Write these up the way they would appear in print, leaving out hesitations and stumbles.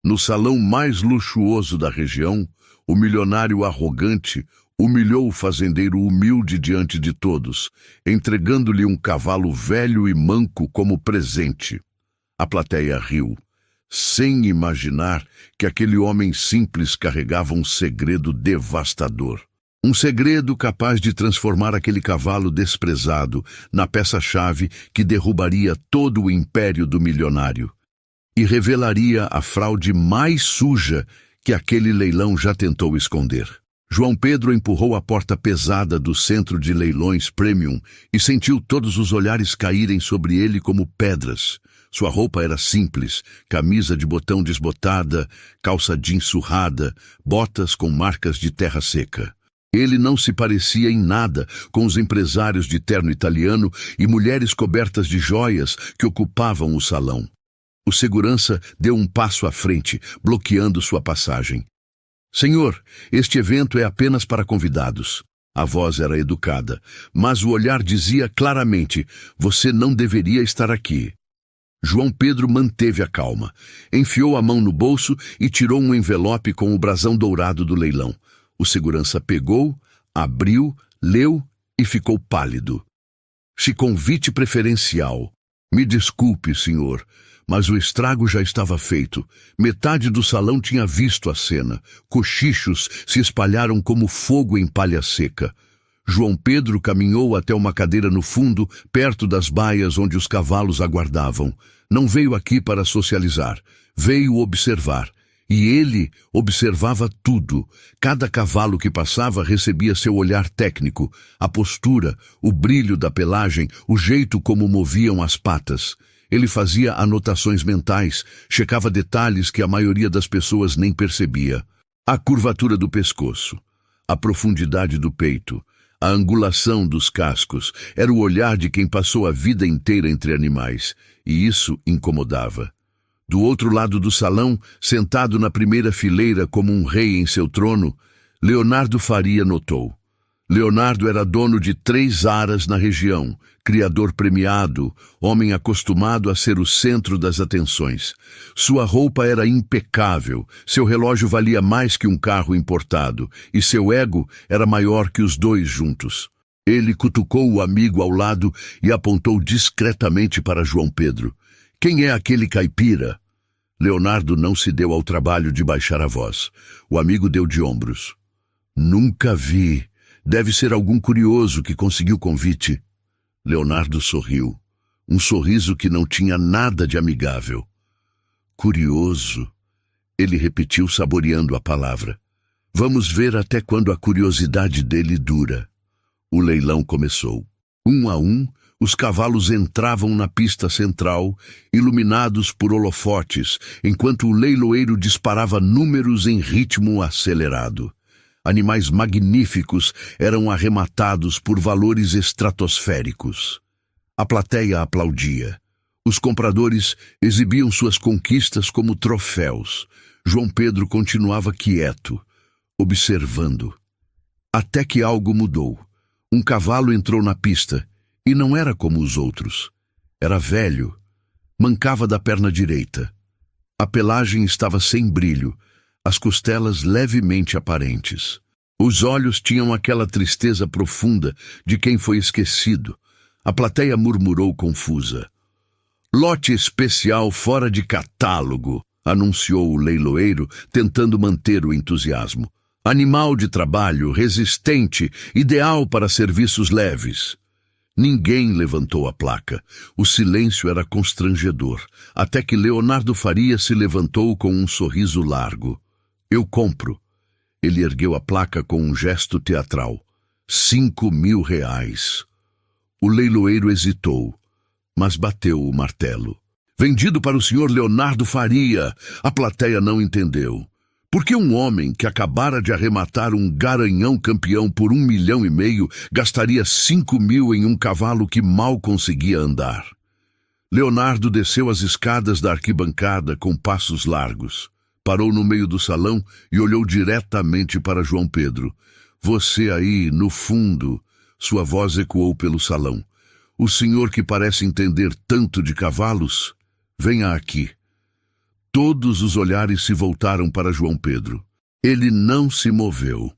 No salão mais luxuoso da região, o milionário arrogante humilhou o fazendeiro humilde diante de todos, entregando-lhe um cavalo velho e manco como presente. A plateia riu, sem imaginar que aquele homem simples carregava um segredo devastador. Um segredo capaz de transformar aquele cavalo desprezado na peça-chave que derrubaria todo o império do milionário e revelaria a fraude mais suja que aquele leilão já tentou esconder. João Pedro empurrou a porta pesada do centro de leilões Premium e sentiu todos os olhares caírem sobre ele como pedras. Sua roupa era simples, camisa de botão desbotada, calça jeans surrada, botas com marcas de terra seca. Ele não se parecia em nada com os empresários de terno italiano e mulheres cobertas de joias que ocupavam o salão. O segurança deu um passo à frente, bloqueando sua passagem. "Senhor, este evento é apenas para convidados." A voz era educada, mas o olhar dizia claramente: "Você não deveria estar aqui." João Pedro manteve a calma, enfiou a mão no bolso e tirou um envelope com o brasão dourado do leilão. O segurança pegou, abriu, leu e ficou pálido. "Se convite preferencial. Me desculpe, senhor, mas o estrago já estava feito. Metade do salão tinha visto a cena. Cochichos se espalharam como fogo em palha seca." João Pedro caminhou até uma cadeira no fundo, perto das baias onde os cavalos aguardavam. Não veio aqui para socializar, veio observar. E ele observava tudo. Cada cavalo que passava recebia seu olhar técnico, a postura, o brilho da pelagem, o jeito como moviam as patas. Ele fazia anotações mentais, checava detalhes que a maioria das pessoas nem percebia. A curvatura do pescoço, a profundidade do peito, a angulação dos cascos, era o olhar de quem passou a vida inteira entre animais, e isso incomodava. Do outro lado do salão, sentado na primeira fileira como um rei em seu trono, Leonardo Faria notou. Leonardo era dono de 3 aras na região, criador premiado, homem acostumado a ser o centro das atenções. Sua roupa era impecável, seu relógio valia mais que um carro importado, e seu ego era maior que os dois juntos. Ele cutucou o amigo ao lado e apontou discretamente para João Pedro. "Quem é aquele caipira?" Leonardo não se deu ao trabalho de baixar a voz. O amigo deu de ombros. "Nunca vi. Deve ser algum curioso que conseguiu convite." Leonardo sorriu. Um sorriso que não tinha nada de amigável. "Curioso." Ele repetiu, saboreando a palavra. "Vamos ver até quando a curiosidade dele dura." O leilão começou. Um a um, os cavalos entravam na pista central, iluminados por holofotes, enquanto o leiloeiro disparava números em ritmo acelerado. Animais magníficos eram arrematados por valores estratosféricos. A plateia aplaudia. Os compradores exibiam suas conquistas como troféus. João Pedro continuava quieto, observando. Até que algo mudou. Um cavalo entrou na pista, e não era como os outros. Era velho, mancava da perna direita. A pelagem estava sem brilho, as costelas levemente aparentes. Os olhos tinham aquela tristeza profunda de quem foi esquecido. A plateia murmurou confusa. "Lote especial fora de catálogo", anunciou o leiloeiro, tentando manter o entusiasmo. "Animal de trabalho, resistente, ideal para serviços leves." Ninguém levantou a placa. O silêncio era constrangedor, até que Leonardo Faria se levantou com um sorriso largo. "Eu compro." Ele ergueu a placa com um gesto teatral. R$5.000. O leiloeiro hesitou, mas bateu o martelo. "Vendido para o senhor Leonardo Faria." A plateia não entendeu. Por que um homem que acabara de arrematar um garanhão campeão por 1,5 milhão gastaria 5.000 em um cavalo que mal conseguia andar? Leonardo desceu as escadas da arquibancada com passos largos. Parou no meio do salão e olhou diretamente para João Pedro. "Você aí, no fundo." Sua voz ecoou pelo salão. "O senhor que parece entender tanto de cavalos? Venha aqui." Todos os olhares se voltaram para João Pedro. Ele não se moveu.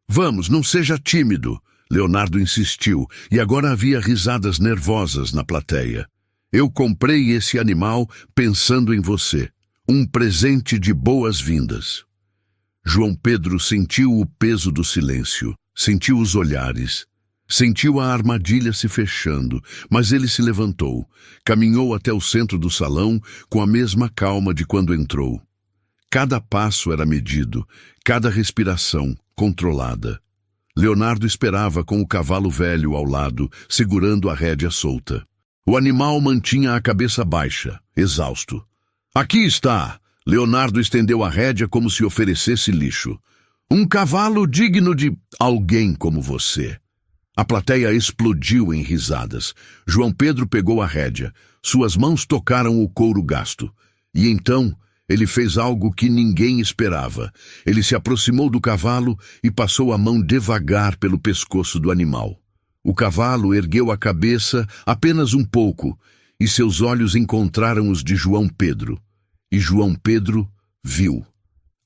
Vamos, não seja tímido, Leonardo insistiu, e agora havia risadas nervosas na plateia. Eu comprei esse animal pensando em você. Um presente de boas-vindas. João Pedro sentiu o peso do silêncio, sentiu os olhares, sentiu a armadilha se fechando, mas ele se levantou, caminhou até o centro do salão com a mesma calma de quando entrou. Cada passo era medido, cada respiração controlada. Leonardo esperava com o cavalo velho ao lado, segurando a rédea solta. O animal mantinha a cabeça baixa, exausto. Aqui está! Leonardo estendeu a rédea como se oferecesse lixo. Um cavalo digno de alguém como você. A plateia explodiu em risadas. João Pedro pegou a rédea. Suas mãos tocaram o couro gasto. E então, ele fez algo que ninguém esperava. Ele se aproximou do cavalo e passou a mão devagar pelo pescoço do animal. O cavalo ergueu a cabeça apenas um pouco, e seus olhos encontraram os de João Pedro. E João Pedro viu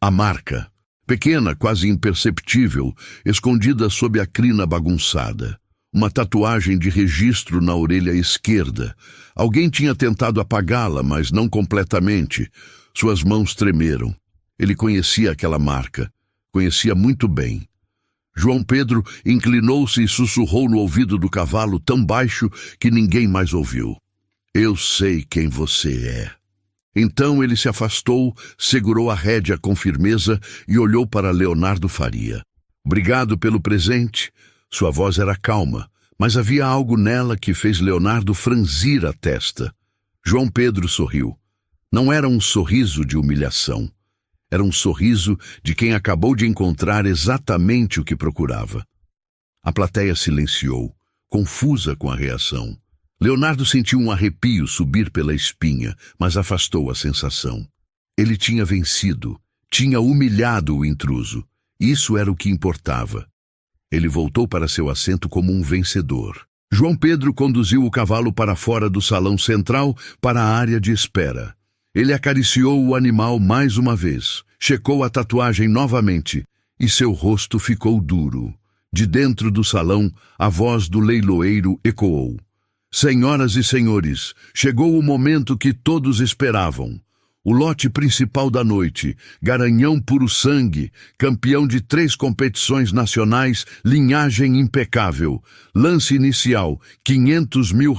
a marca, pequena, quase imperceptível, escondida sob a crina bagunçada. Uma tatuagem de registro na orelha esquerda. Alguém tinha tentado apagá-la, mas não completamente. Suas mãos tremeram. Ele conhecia aquela marca. Conhecia muito bem. João Pedro inclinou-se e sussurrou no ouvido do cavalo tão baixo que ninguém mais ouviu. Eu sei quem você é. Então ele se afastou, segurou a rédea com firmeza e olhou para Leonardo Faria. Obrigado pelo presente. Sua voz era calma, mas havia algo nela que fez Leonardo franzir a testa. João Pedro sorriu. Não era um sorriso de humilhação. Era um sorriso de quem acabou de encontrar exatamente o que procurava. A plateia silenciou, confusa com a reação. Leonardo sentiu um arrepio subir pela espinha, mas afastou a sensação. Ele tinha vencido, tinha humilhado o intruso. Isso era o que importava. Ele voltou para seu assento como um vencedor. João Pedro conduziu o cavalo para fora do salão central, para a área de espera. Ele acariciou o animal mais uma vez, checou a tatuagem novamente, e seu rosto ficou duro. De dentro do salão, a voz do leiloeiro ecoou. Senhoras e senhores, chegou o momento que todos esperavam. O lote principal da noite, garanhão puro sangue, campeão de 3 competições nacionais, linhagem impecável. Lance inicial, R$500 mil.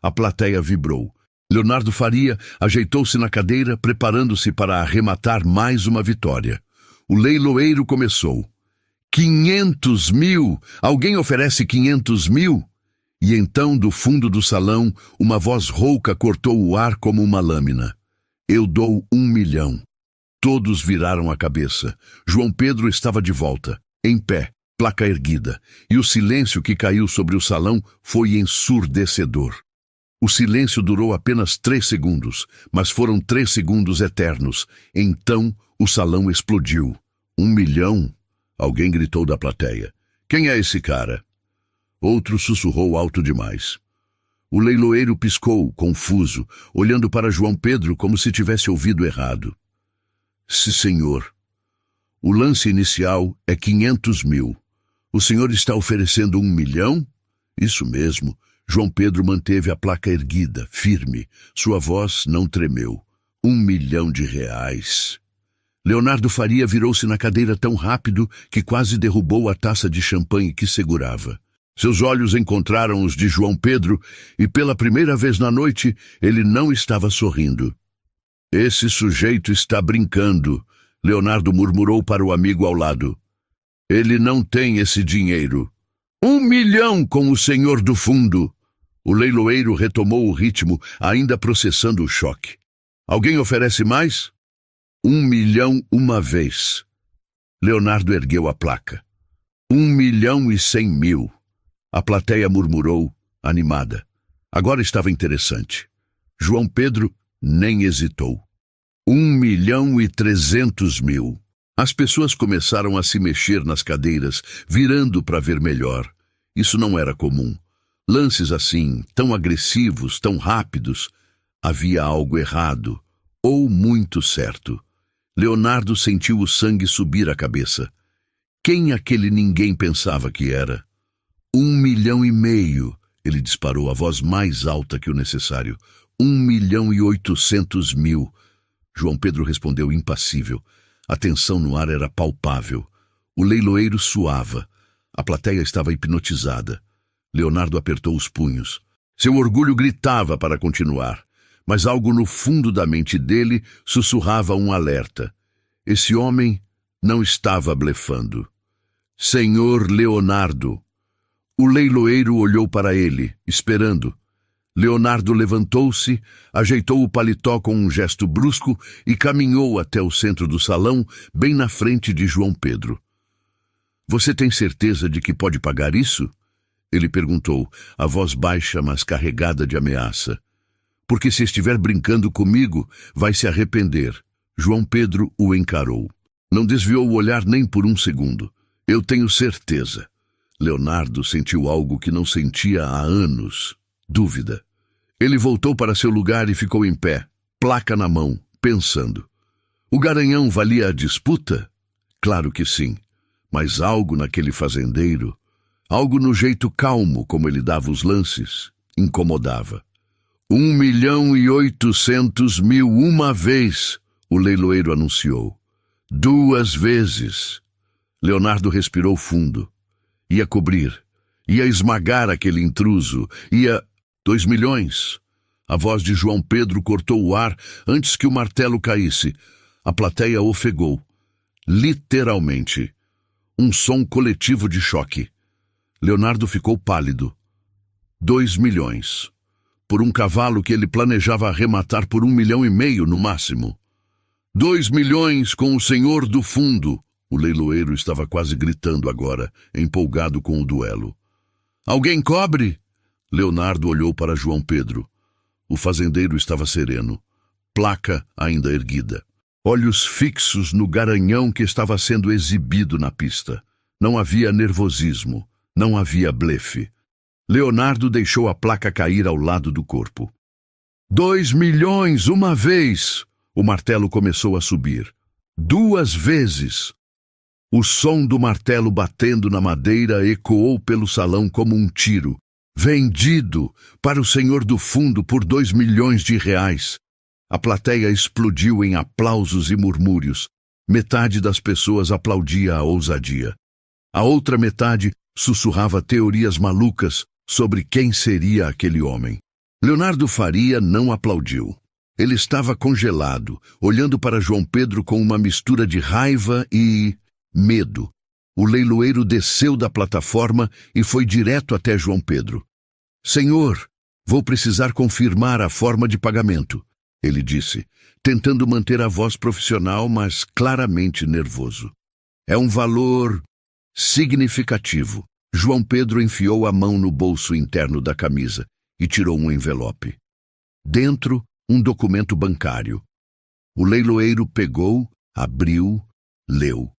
A plateia vibrou. Leonardo Faria ajeitou-se na cadeira, preparando-se para arrematar mais uma vitória. O leiloeiro começou. 500 mil! Alguém oferece 500 mil? E então, do fundo do salão, uma voz rouca cortou o ar como uma lâmina. Eu dou 1 milhão. Todos viraram a cabeça. João Pedro estava de volta, em pé, placa erguida, e o silêncio que caiu sobre o salão foi ensurdecedor. O silêncio durou apenas 3 segundos, mas foram 3 segundos eternos. Então, o salão explodiu. 1 milhão? Alguém gritou da plateia. Quem é esse cara? Outro sussurrou alto demais. O leiloeiro piscou, confuso, olhando para João Pedro como se tivesse ouvido errado. Sim, senhor. O lance inicial é 500 mil. O senhor está oferecendo 1 milhão? Isso mesmo. João Pedro manteve a placa erguida, firme. Sua voz não tremeu. 1 milhão de reais. Leonardo Faria virou-se na cadeira tão rápido que quase derrubou a taça de champanhe que segurava. Seus olhos encontraram os de João Pedro e, pela primeira vez na noite, ele não estava sorrindo. Esse sujeito está brincando, Leonardo murmurou para o amigo ao lado. Ele não tem esse dinheiro. 1 milhão com o senhor do fundo. O leiloeiro retomou o ritmo, ainda processando o choque. Alguém oferece mais? 1 milhão uma vez. Leonardo ergueu a placa. 1.100.000. A plateia murmurou, animada. Agora estava interessante. João Pedro nem hesitou. 1.300.000. As pessoas começaram a se mexer nas cadeiras, virando para ver melhor. Isso não era comum. Lances assim, tão agressivos, tão rápidos. Havia algo errado. ou muito certo. Leonardo sentiu o sangue subir à cabeça. Quem aquele ninguém pensava que era? 1,5 milhão, ele disparou a voz mais alta que o necessário. 1,8 milhão. João Pedro respondeu impassível. A tensão no ar era palpável. O leiloeiro suava. A plateia estava hipnotizada. Leonardo apertou os punhos. Seu orgulho gritava para continuar, mas algo no fundo da mente dele sussurrava um alerta. Esse homem não estava blefando. Senhor Leonardo. O leiloeiro olhou para ele, esperando. Leonardo levantou-se, ajeitou o paletó com um gesto brusco e caminhou até o centro do salão, bem na frente de João Pedro. Você tem certeza de que pode pagar isso? Ele perguntou, a voz baixa, mas carregada de ameaça. Porque se estiver brincando comigo, vai se arrepender. João Pedro o encarou. Não desviou o olhar nem por um segundo. Eu tenho certeza. Leonardo sentiu algo que não sentia há anos. Dúvida. Ele voltou para seu lugar e ficou em pé, placa na mão, pensando. O garanhão valia a disputa? Claro que sim. Mas algo naquele fazendeiro, algo no jeito calmo como ele dava os lances, incomodava. 1,8 milhão uma vez, o leiloeiro anunciou. 2 vezes. Leonardo respirou fundo. Ia cobrir. Ia esmagar aquele intruso. Ia... 2 milhões. A voz de João Pedro cortou o ar antes que o martelo caísse. A plateia ofegou. Literalmente. Um som coletivo de choque. Leonardo ficou pálido. 2 milhões. Por um cavalo que ele planejava arrematar por 1,5 milhão no máximo. 2 milhões com o senhor do fundo. O leiloeiro estava quase gritando agora, empolgado com o duelo. Alguém cobre? Leonardo olhou para João Pedro. O fazendeiro estava sereno. Placa ainda erguida. Olhos fixos no garanhão que estava sendo exibido na pista. Não havia nervosismo. Não havia blefe. Leonardo deixou a placa cair ao lado do corpo. 2 milhões uma vez! O martelo começou a subir. 2 vezes! O som do martelo batendo na madeira ecoou pelo salão como um tiro. Vendido para o senhor do fundo por 2 milhões de reais. A plateia explodiu em aplausos e murmúrios. Metade das pessoas aplaudia a ousadia. A outra metade sussurrava teorias malucas sobre quem seria aquele homem. Leonardo Faria não aplaudiu. Ele estava congelado, olhando para João Pedro com uma mistura de raiva e medo. O leiloeiro desceu da plataforma e foi direto até João Pedro. Senhor, vou precisar confirmar a forma de pagamento, ele disse, tentando manter a voz profissional, mas claramente nervoso. É um valor significativo. João Pedro enfiou a mão no bolso interno da camisa e tirou um envelope. Dentro, um documento bancário. O leiloeiro pegou, abriu, leu.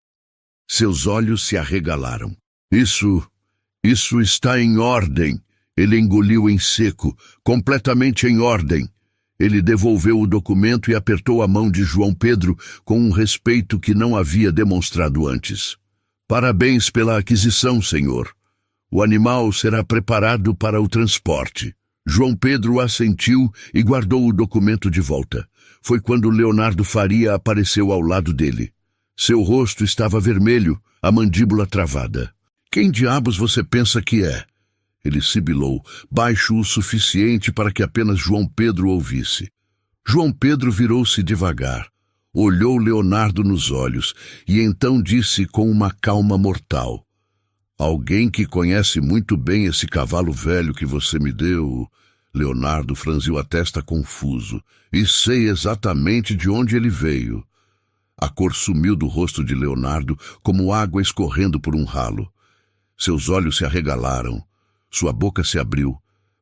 Seus olhos se arregalaram. Isso está em ordem. Ele engoliu em seco, completamente em ordem. Ele devolveu o documento e apertou a mão de João Pedro com um respeito que não havia demonstrado antes. Parabéns pela aquisição, senhor. O animal será preparado para o transporte. João Pedro assentiu e guardou o documento de volta. Foi quando Leonardo Faria apareceu ao lado dele. Seu rosto estava vermelho, a mandíbula travada. Quem diabos você pensa que é? Ele sibilou, baixo o suficiente para que apenas João Pedro ouvisse. João Pedro virou-se devagar, olhou Leonardo nos olhos e então disse com uma calma mortal. Alguém que conhece muito bem esse cavalo velho que você me deu... Leonardo franziu a testa confuso. E sei exatamente de onde ele veio. A cor sumiu do rosto de Leonardo como água escorrendo por um ralo. Seus olhos se arregalaram. Sua boca se abriu,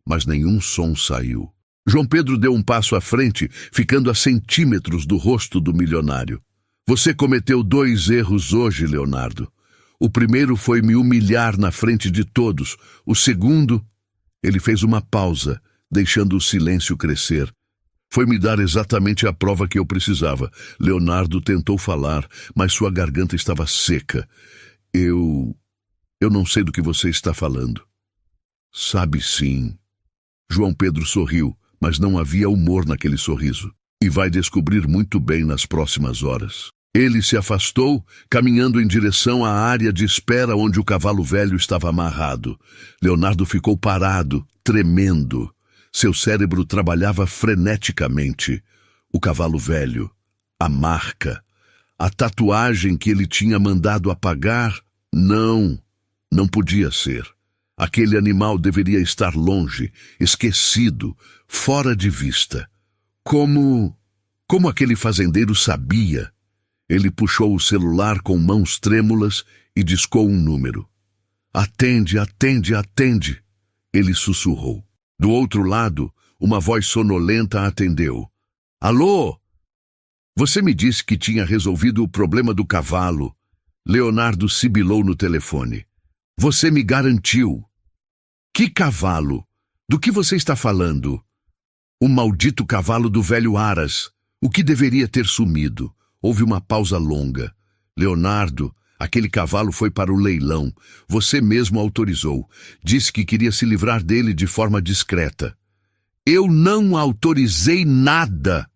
mas nenhum som saiu. João Pedro deu um passo à frente, ficando a centímetros do rosto do milionário. Você cometeu 2 erros hoje, Leonardo. O primeiro foi me humilhar na frente de todos. O segundo... Ele fez uma pausa, deixando o silêncio crescer. Foi me dar exatamente a prova que eu precisava. Leonardo tentou falar, mas sua garganta estava seca. Eu não sei do que você está falando. Sabe sim. João Pedro sorriu, mas não havia humor naquele sorriso. E vai descobrir muito bem nas próximas horas. Ele se afastou, caminhando em direção à área de espera onde o cavalo velho estava amarrado. Leonardo ficou parado, tremendo. Seu cérebro trabalhava freneticamente. O cavalo velho, a marca, a tatuagem que ele tinha mandado apagar, não podia ser. Aquele animal deveria estar longe, esquecido, fora de vista. Como aquele fazendeiro sabia? Ele puxou o celular com mãos trêmulas e discou um número. Atende, atende, atende, ele sussurrou. Do outro lado, uma voz sonolenta atendeu. Alô? Você me disse que tinha resolvido o problema do cavalo. Leonardo sibilou no telefone. Você me garantiu. Que cavalo? Do que você está falando? O maldito cavalo do velho Aras. O que deveria ter sumido? Houve uma pausa longa. Leonardo, aquele cavalo foi para o leilão. Você mesmo autorizou. Disse que queria se livrar dele de forma discreta. Eu não autorizei nada!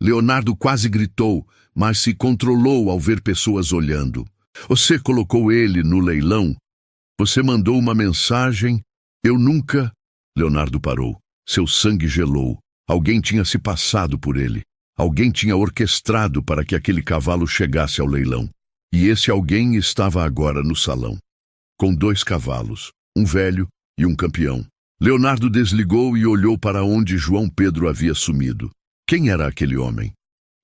Leonardo quase gritou, mas se controlou ao ver pessoas olhando. Você colocou ele no leilão? Você mandou uma mensagem? Eu nunca... Leonardo parou. Seu sangue gelou. Alguém tinha se passado por ele. Alguém tinha orquestrado para que aquele cavalo chegasse ao leilão. E esse alguém estava agora no salão, com 2 cavalos, um velho e um campeão. Leonardo desligou e olhou para onde João Pedro havia sumido. Quem era aquele homem?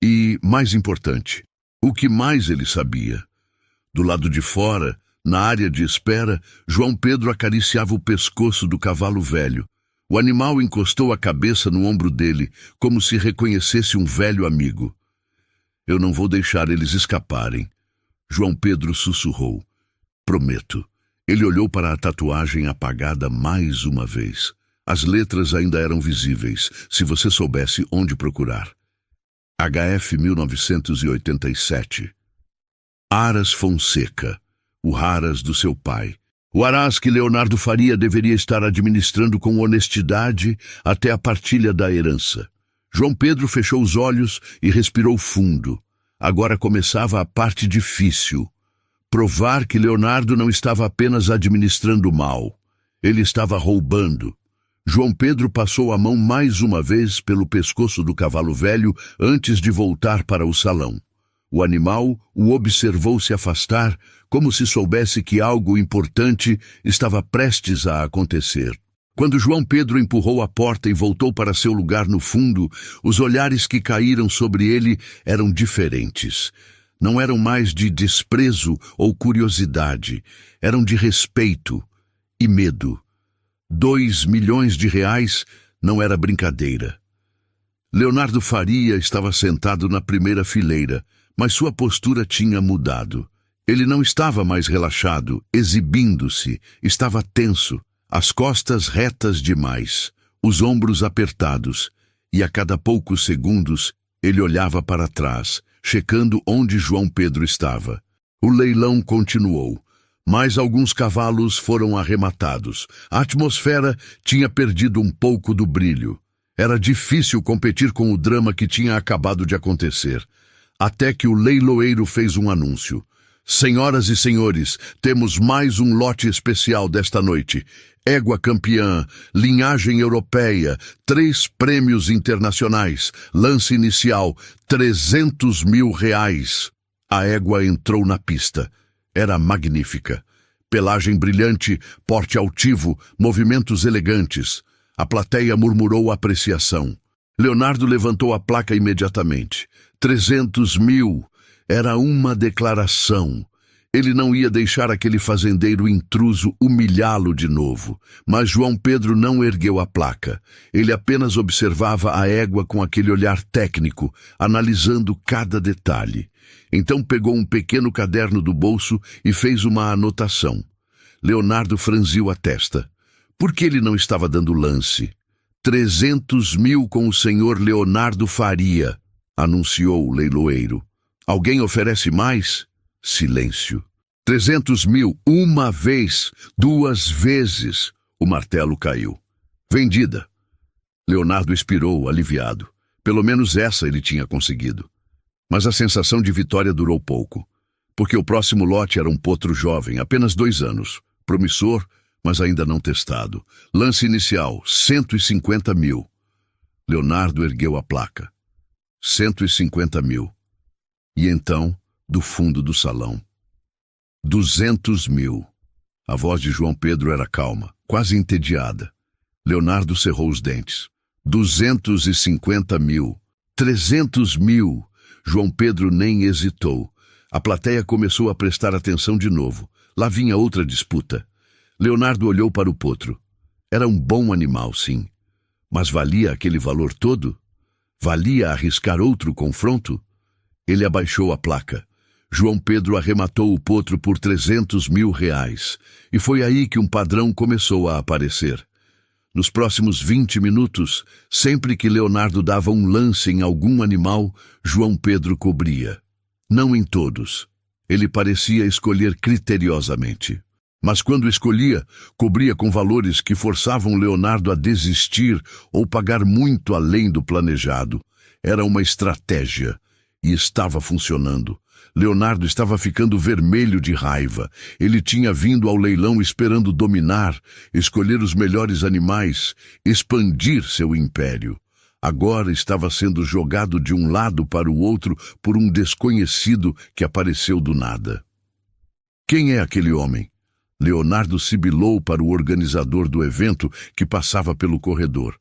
E, mais importante, o que mais ele sabia? Do lado de fora, na área de espera, João Pedro acariciava o pescoço do cavalo velho. O animal encostou a cabeça no ombro dele, como se reconhecesse um velho amigo. Eu não vou deixar eles escaparem. João Pedro sussurrou. Prometo. Ele olhou para a tatuagem apagada mais uma vez. As letras ainda eram visíveis, se você soubesse onde procurar. HF 1987. Aras Fonseca, o Aras do seu pai. O Aras que Leonardo Faria deveria estar administrando com honestidade até a partilha da herança. João Pedro fechou os olhos e respirou fundo. Agora começava a parte difícil. Provar que Leonardo não estava apenas administrando mal. Ele estava roubando. João Pedro passou a mão mais uma vez pelo pescoço do cavalo velho antes de voltar para o salão. O animal o observou se afastar, como se soubesse que algo importante estava prestes a acontecer. Quando João Pedro empurrou a porta e voltou para seu lugar no fundo, os olhares que caíram sobre ele eram diferentes. Não eram mais de desprezo ou curiosidade, eram de respeito e medo. 2 milhões de reais não era brincadeira. Leonardo Faria estava sentado na primeira fileira, mas sua postura tinha mudado. Ele não estava mais relaxado, exibindo-se, estava tenso, as costas retas demais, os ombros apertados, e a cada poucos segundos ele olhava para trás, checando onde João Pedro estava. O leilão continuou. Mais alguns cavalos foram arrematados. A atmosfera tinha perdido um pouco do brilho. Era difícil competir com o drama que tinha acabado de acontecer. Até que o leiloeiro fez um anúncio. Senhoras e senhores, temos mais um lote especial desta noite. Égua campeã, linhagem europeia, 3 prêmios internacionais, lance inicial, 300 mil reais. A égua entrou na pista. Era magnífica. Pelagem brilhante, porte altivo, movimentos elegantes. A plateia murmurou apreciação. Leonardo levantou a placa imediatamente. 300 mil. Era uma declaração. Ele não ia deixar aquele fazendeiro intruso humilhá-lo de novo. Mas João Pedro não ergueu a placa. Ele apenas observava a égua com aquele olhar técnico, analisando cada detalhe. Então pegou um pequeno caderno do bolso e fez uma anotação. Leonardo franziu a testa. Por que ele não estava dando lance? 300.000 com o senhor Leonardo Faria, anunciou o leiloeiro. Alguém oferece mais? Silêncio. 300.000, uma vez, duas vezes. O martelo caiu. Vendida. Leonardo expirou, aliviado. Pelo menos essa ele tinha conseguido. Mas a sensação de vitória durou pouco, porque o próximo lote era um potro jovem, apenas 2 anos, promissor, mas ainda não testado. Lance inicial, 150.000. Leonardo ergueu a placa. 150.000. E então, do fundo do salão, 200.000. A voz de João Pedro era calma, quase entediada. Leonardo cerrou os dentes. 250.000. 300.000. João Pedro nem hesitou. A plateia começou a prestar atenção de novo. Lá vinha outra disputa. Leonardo olhou para o potro. Era um bom animal, sim. Mas valia aquele valor todo? Valia arriscar outro confronto? Ele abaixou a placa. João Pedro arrematou o potro por 300.000 reais. E foi aí que um padrão começou a aparecer. Nos próximos 20 minutos, sempre que Leonardo dava um lance em algum animal, João Pedro cobria. Não em todos. Ele parecia escolher criteriosamente. Mas quando escolhia, cobria com valores que forçavam Leonardo a desistir ou pagar muito além do planejado. Era uma estratégia. E estava funcionando. Leonardo estava ficando vermelho de raiva. Ele tinha vindo ao leilão esperando dominar, escolher os melhores animais, expandir seu império. Agora estava sendo jogado de um lado para o outro por um desconhecido que apareceu do nada. Quem é aquele homem? Leonardo sibilou para o organizador do evento que passava pelo corredor.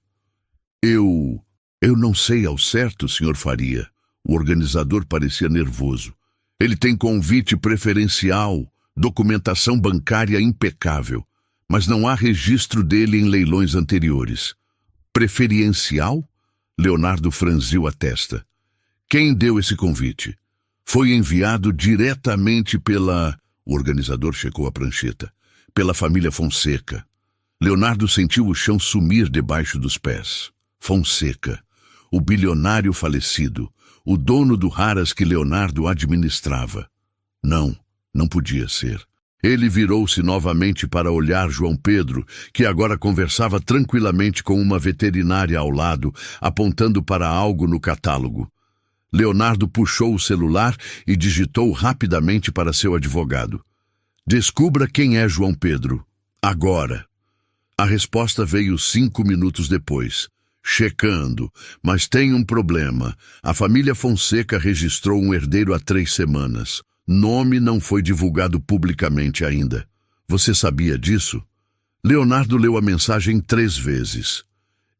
Eu não sei ao certo, Sr. Faria. O organizador parecia nervoso. Ele tem convite preferencial, documentação bancária impecável, mas não há registro dele em leilões anteriores. Preferencial? Leonardo franziu a testa. Quem deu esse convite? Foi enviado diretamente pela... O organizador checou a prancheta. Pela família Fonseca. Leonardo sentiu o chão sumir debaixo dos pés. Fonseca, o bilionário falecido, o dono do Haras que Leonardo administrava. Não podia ser. Ele virou-se novamente para olhar João Pedro, que agora conversava tranquilamente com uma veterinária ao lado, apontando para algo no catálogo. Leonardo puxou o celular e digitou rapidamente para seu advogado. Descubra quem é João Pedro. Agora. A resposta veio 5 minutos depois. Checando, mas tem um problema. A família Fonseca registrou um herdeiro há 3 semanas. Nome não foi divulgado publicamente ainda. Você sabia disso? Leonardo leu a mensagem 3 vezes.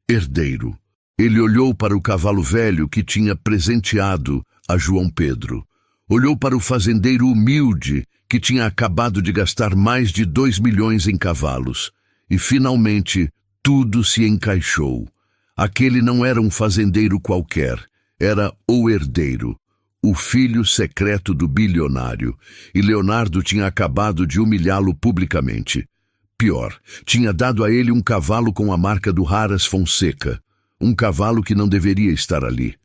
Herdeiro. Ele olhou para o cavalo velho que tinha presenteado a João Pedro. Olhou para o fazendeiro humilde que tinha acabado de gastar mais de 2 milhões em cavalos. E, finalmente, tudo se encaixou. Aquele não era um fazendeiro qualquer, era o herdeiro, o filho secreto do bilionário, e Leonardo tinha acabado de humilhá-lo publicamente. Pior, tinha dado a ele um cavalo com a marca do Haras Fonseca, um cavalo que não deveria estar ali.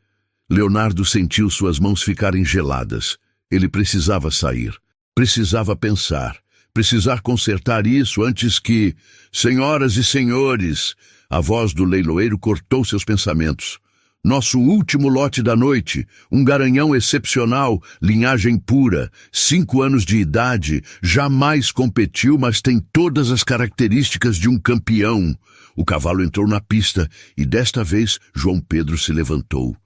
Leonardo sentiu suas mãos ficarem geladas. Ele precisava sair, precisava pensar, precisar consertar isso antes que... Senhoras e senhores... A voz do leiloeiro cortou seus pensamentos. Nosso último lote da noite, um garanhão excepcional, linhagem pura, 5 anos de idade, jamais competiu, mas tem todas as características de um campeão. O cavalo entrou na pista e desta vez João Pedro se levantou.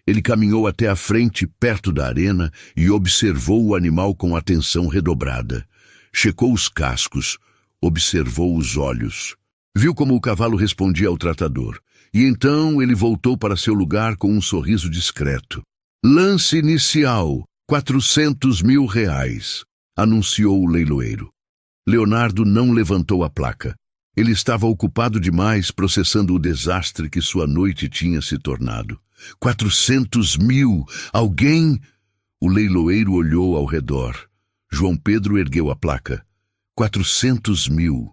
Ele caminhou até a frente, perto da arena, e observou o animal com atenção redobrada. Checou os cascos, observou os olhos. Viu como o cavalo respondia ao tratador, e então ele voltou para seu lugar com um sorriso discreto. Lance inicial, 400.000 reais, anunciou o leiloeiro. Leonardo não levantou a placa. Ele estava ocupado demais processando o desastre que sua noite tinha se tornado. 400.000! Alguém... O leiloeiro olhou ao redor. João Pedro ergueu a placa. 400.000!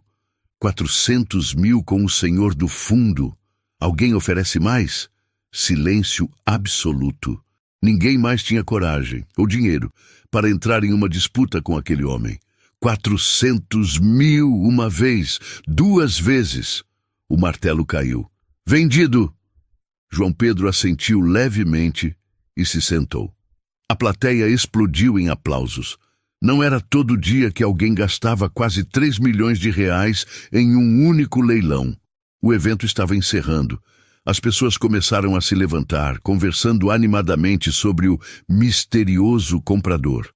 400.000 com o senhor do fundo. Alguém oferece mais? Silêncio absoluto. Ninguém mais tinha coragem ou dinheiro para entrar em uma disputa com aquele homem. 400.000 uma vez, 2 vezes. O martelo caiu. Vendido! João Pedro assentiu levemente e se sentou. A plateia explodiu em aplausos. Não era todo dia que alguém gastava quase 3 milhões de reais em um único leilão. O evento estava encerrando. As pessoas começaram a se levantar, conversando animadamente sobre o misterioso comprador.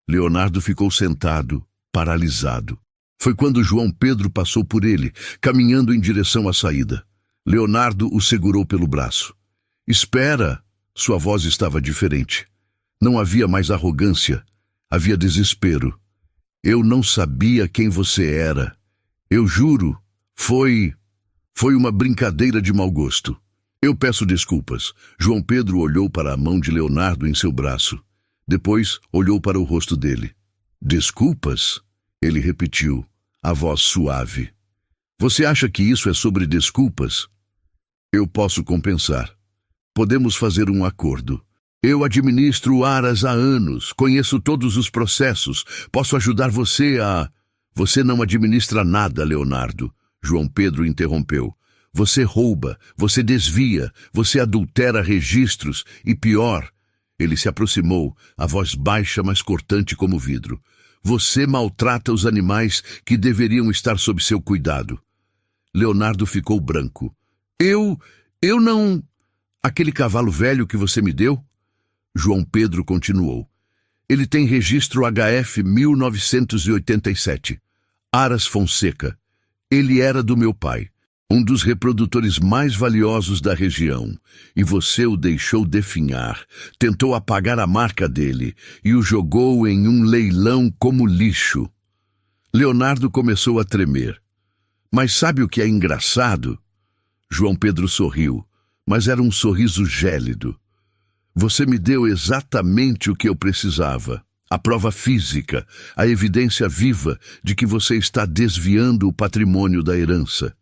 Leonardo ficou sentado, paralisado. Foi quando João Pedro passou por ele, caminhando em direção à saída. Leonardo o segurou pelo braço. Espera! Sua voz estava diferente. Não havia mais arrogância. Havia desespero. Eu não sabia quem você era. Eu juro, foi uma brincadeira de mau gosto. Eu peço desculpas. João Pedro olhou para a mão de Leonardo em seu braço. Depois olhou para o rosto dele. Desculpas? Ele repetiu, a voz suave. Você acha que isso é sobre desculpas? Eu posso compensar. Podemos fazer um acordo. Eu administro Aras há anos, conheço todos os processos, posso ajudar você a... Você não administra nada, Leonardo. João Pedro interrompeu. Você rouba, você desvia, você adultera registros e pior... Ele se aproximou, a voz baixa, mas cortante como vidro. Você maltrata os animais que deveriam estar sob seu cuidado. Leonardo ficou branco. Eu não... Aquele cavalo velho que você me deu? João Pedro continuou. Ele tem registro HF 1987. Aras Fonseca. Ele era do meu pai, um dos reprodutores mais valiosos da região, e você o deixou definhar, tentou apagar a marca dele e o jogou em um leilão como lixo. Leonardo começou a tremer. Mas sabe o que é engraçado? João Pedro sorriu, mas era um sorriso gélido. Você me deu exatamente o que eu precisava. A prova física, a evidência viva de que você está desviando o patrimônio da herança.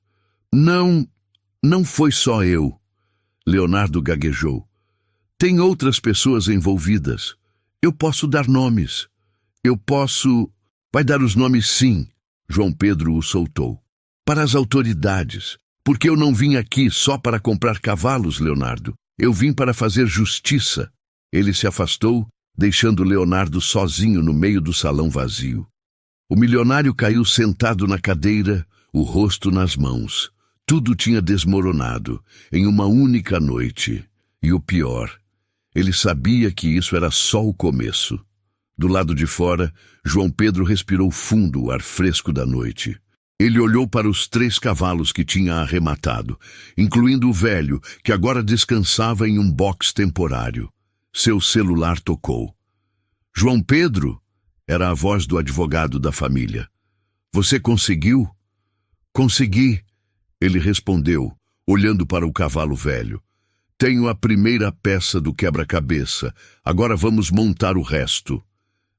Não foi só eu. Leonardo gaguejou. Tem outras pessoas envolvidas. Eu posso dar nomes. Vai dar os nomes, sim. João Pedro o soltou. Para as autoridades. Porque eu não vim aqui só para comprar cavalos, Leonardo. Eu vim para fazer justiça. Ele se afastou, deixando Leonardo sozinho no meio do salão vazio. O milionário caiu sentado na cadeira, o rosto nas mãos. Tudo tinha desmoronado em uma única noite. E o pior, ele sabia que isso era só o começo. Do lado de fora, João Pedro respirou fundo o ar fresco da noite. Ele olhou para os 3 cavalos que tinha arrematado, incluindo o velho, que agora descansava em um box temporário. Seu celular tocou. João Pedro? Era a voz do advogado da família. Você conseguiu? Consegui, ele respondeu, olhando para o cavalo velho. Tenho a primeira peça do quebra-cabeça. Agora vamos montar o resto.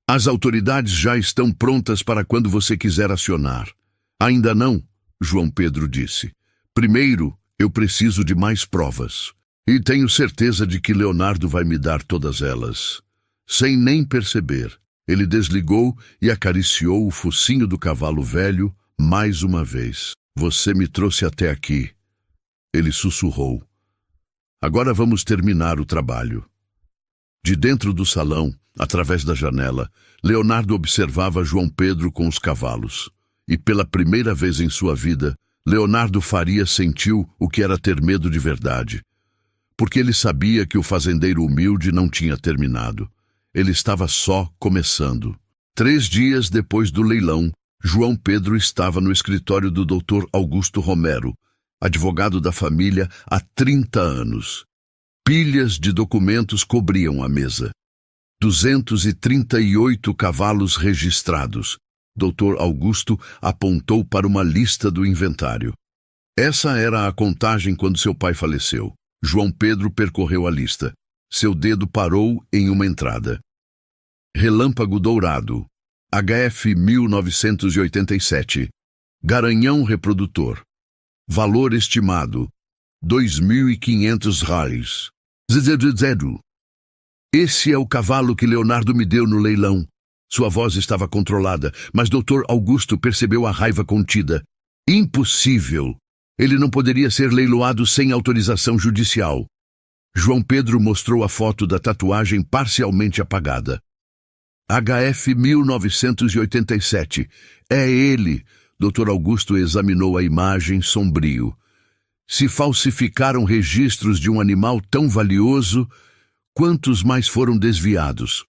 As autoridades já estão prontas para quando você quiser acionar. Ainda não, João Pedro disse. Primeiro, eu preciso de mais provas. E tenho certeza de que Leonardo vai me dar todas elas. Sem nem perceber, ele desligou e acariciou o focinho do cavalo velho mais uma vez. Você me trouxe até aqui. Ele sussurrou. Agora vamos terminar o trabalho. De dentro do salão, através da janela, Leonardo observava João Pedro com os cavalos. E pela primeira vez em sua vida, Leonardo Faria sentiu o que era ter medo de verdade. Porque ele sabia que o fazendeiro humilde não tinha terminado. Ele estava só começando. 3 dias depois do leilão, João Pedro estava no escritório do Dr. Augusto Romero, advogado da família há 30 anos. Pilhas de documentos cobriam a mesa. 238 cavalos registrados. Dr. Augusto apontou para uma lista do inventário. Essa era a contagem quando seu pai faleceu. João Pedro percorreu a lista. Seu dedo parou em uma entrada. Relâmpago Dourado, HF 1987, Garanhão reprodutor. Valor estimado, 2.500 reais. Zero. Esse é o cavalo que Leonardo me deu no leilão. Sua voz estava controlada, mas Dr. Augusto percebeu a raiva contida. Impossível! Ele não poderia ser leiloado sem autorização judicial. João Pedro mostrou a foto da tatuagem parcialmente apagada. HF 1987. É ele. Dr. Augusto examinou a imagem sombrio. Se falsificaram registros de um animal tão valioso, quantos mais foram desviados?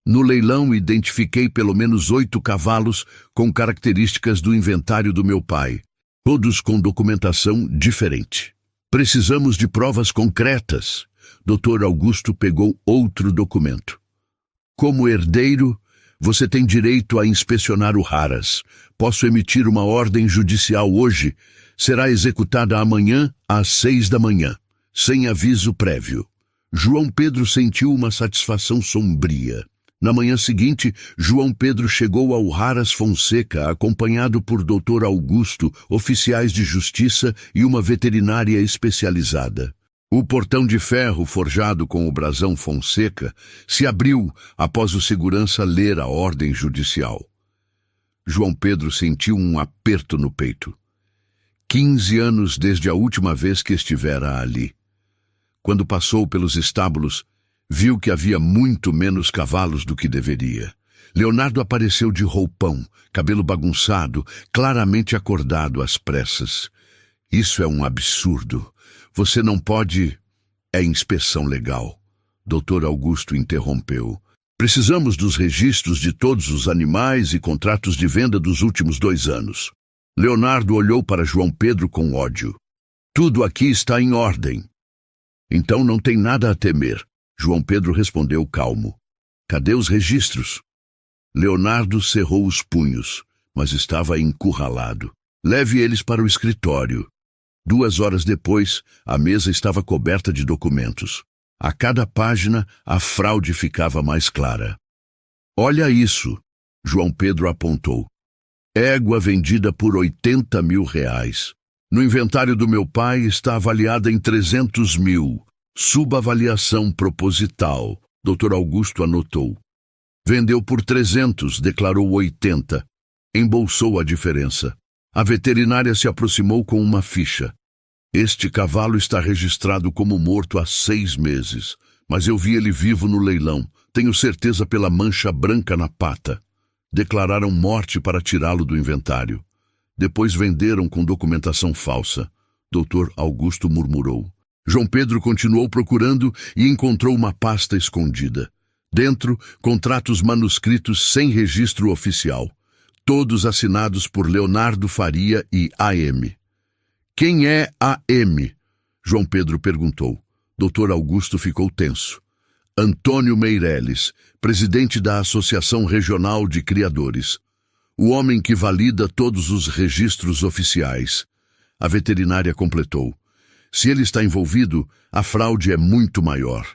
No leilão, identifiquei pelo menos 8 cavalos com características do inventário do meu pai, todos com documentação diferente. Precisamos de provas concretas. Dr. Augusto pegou outro documento. Como herdeiro, você tem direito a inspecionar o Haras. Posso emitir uma ordem judicial hoje. Será executada amanhã às 6 da manhã, sem aviso prévio. João Pedro sentiu uma satisfação sombria. Na manhã seguinte, João Pedro chegou ao Haras Fonseca, acompanhado por Dr. Augusto, oficiais de justiça e uma veterinária especializada. O portão de ferro forjado com o brasão Fonseca se abriu após o segurança ler a ordem judicial. João Pedro sentiu um aperto no peito. 15 anos desde a última vez que estivera ali. Quando passou pelos estábulos, viu que havia muito menos cavalos do que deveria. Leonardo apareceu de roupão, cabelo bagunçado, claramente acordado às pressas. Isso é um absurdo. Você não pode... É inspeção legal. Dr. Augusto interrompeu. Precisamos dos registros de todos os animais e contratos de venda dos últimos 2 anos. Leonardo olhou para João Pedro com ódio. Tudo aqui está em ordem. Então não tem nada a temer. João Pedro respondeu calmo. Cadê os registros? Leonardo cerrou os punhos, mas estava encurralado. Leve eles para o escritório. 2 horas depois, a mesa estava coberta de documentos. A cada página, a fraude ficava mais clara. Olha isso, João Pedro apontou. Égua vendida por 80 mil reais. No inventário do meu pai está avaliada em 300 mil. Subavaliação proposital. Dr. Augusto anotou. Vendeu por 300, declarou 80. Embolsou a diferença. A veterinária se aproximou com uma ficha. Este cavalo está registrado como morto há 6 meses, mas eu vi ele vivo no leilão. Tenho certeza pela mancha branca na pata. Declararam morte para tirá-lo do inventário. Depois venderam com documentação falsa. Dr. Augusto murmurou. João Pedro continuou procurando e encontrou uma pasta escondida. Dentro, contratos manuscritos sem registro oficial. Todos assinados por Leonardo Faria e AM. Quem é AM? João Pedro perguntou. Dr. Augusto ficou tenso. Antônio Meireles, presidente da Associação Regional de Criadores. O homem que valida todos os registros oficiais. A veterinária completou. Se ele está envolvido, a fraude é muito maior.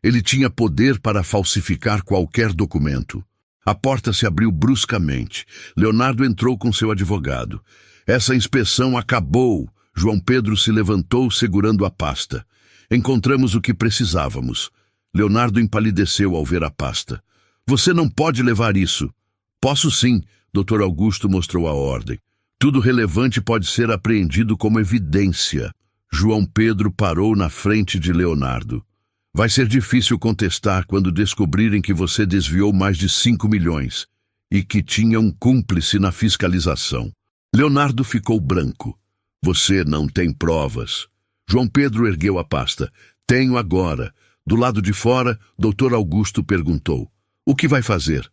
Ele tinha poder para falsificar qualquer documento. A porta se abriu bruscamente. Leonardo entrou com seu advogado. Essa inspeção acabou. João Pedro se levantou segurando a pasta. Encontramos o que precisávamos. Leonardo empalideceu ao ver a pasta. Você não pode levar isso. Posso sim. Dr. Augusto mostrou a ordem. Tudo relevante pode ser apreendido como evidência. João Pedro parou na frente de Leonardo. Vai ser difícil contestar quando descobrirem que você desviou mais de 5 milhões e que tinha um cúmplice na fiscalização. Leonardo ficou branco. Você não tem provas. João Pedro ergueu a pasta. Tenho agora. Do lado de fora, Dr. Augusto perguntou. O que vai fazer?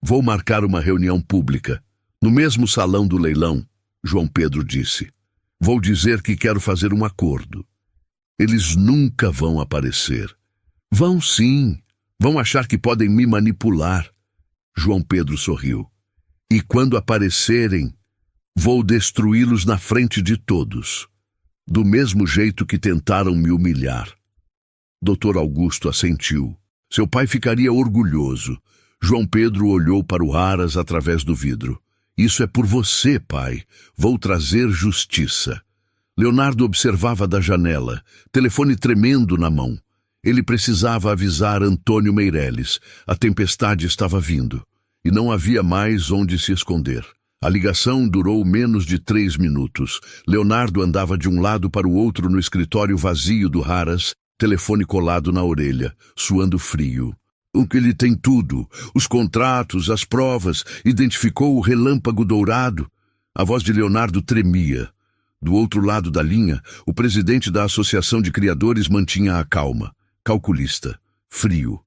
Vou marcar uma reunião pública. No mesmo salão do leilão, João Pedro disse. Vou dizer que quero fazer um acordo. Eles nunca vão aparecer. Vão sim. Vão achar que podem me manipular. João Pedro sorriu. E quando aparecerem, vou destruí-los na frente de todos. Do mesmo jeito que tentaram me humilhar. Dr. Augusto assentiu. Seu pai ficaria orgulhoso. João Pedro olhou para o Haras através do vidro. Isso é por você, pai. Vou trazer justiça. Leonardo observava da janela, telefone tremendo na mão. Ele precisava avisar Antônio Meireles. A tempestade estava vindo, e não havia mais onde se esconder. A ligação durou menos de 3 minutos. Leonardo andava de um lado para o outro no escritório vazio do Haras, telefone colado na orelha, suando frio. O que ele tem tudo, os contratos, as provas, identificou o relâmpago dourado. A voz de Leonardo tremia. Do outro lado da linha, o presidente da Associação de Criadores mantinha a calma, calculista, frio.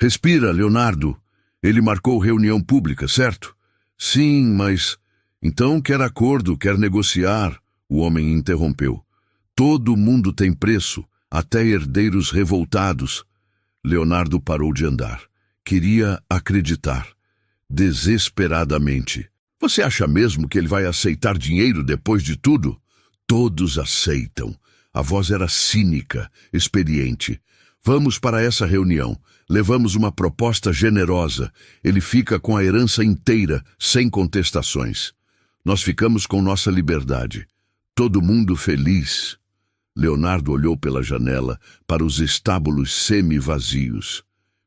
Respira, Leonardo. Ele marcou reunião pública, certo? Sim, mas... Então quer acordo, quer negociar, o homem interrompeu. Todo mundo tem preço, até herdeiros revoltados. Leonardo parou de andar. Queria acreditar. Desesperadamente. Você acha mesmo que ele vai aceitar dinheiro depois de tudo? Todos aceitam. A voz era cínica, experiente. Vamos para essa reunião. Levamos uma proposta generosa. Ele fica com a herança inteira, sem contestações. Nós ficamos com nossa liberdade. Todo mundo feliz. Leonardo olhou pela janela para os estábulos semi-vazios.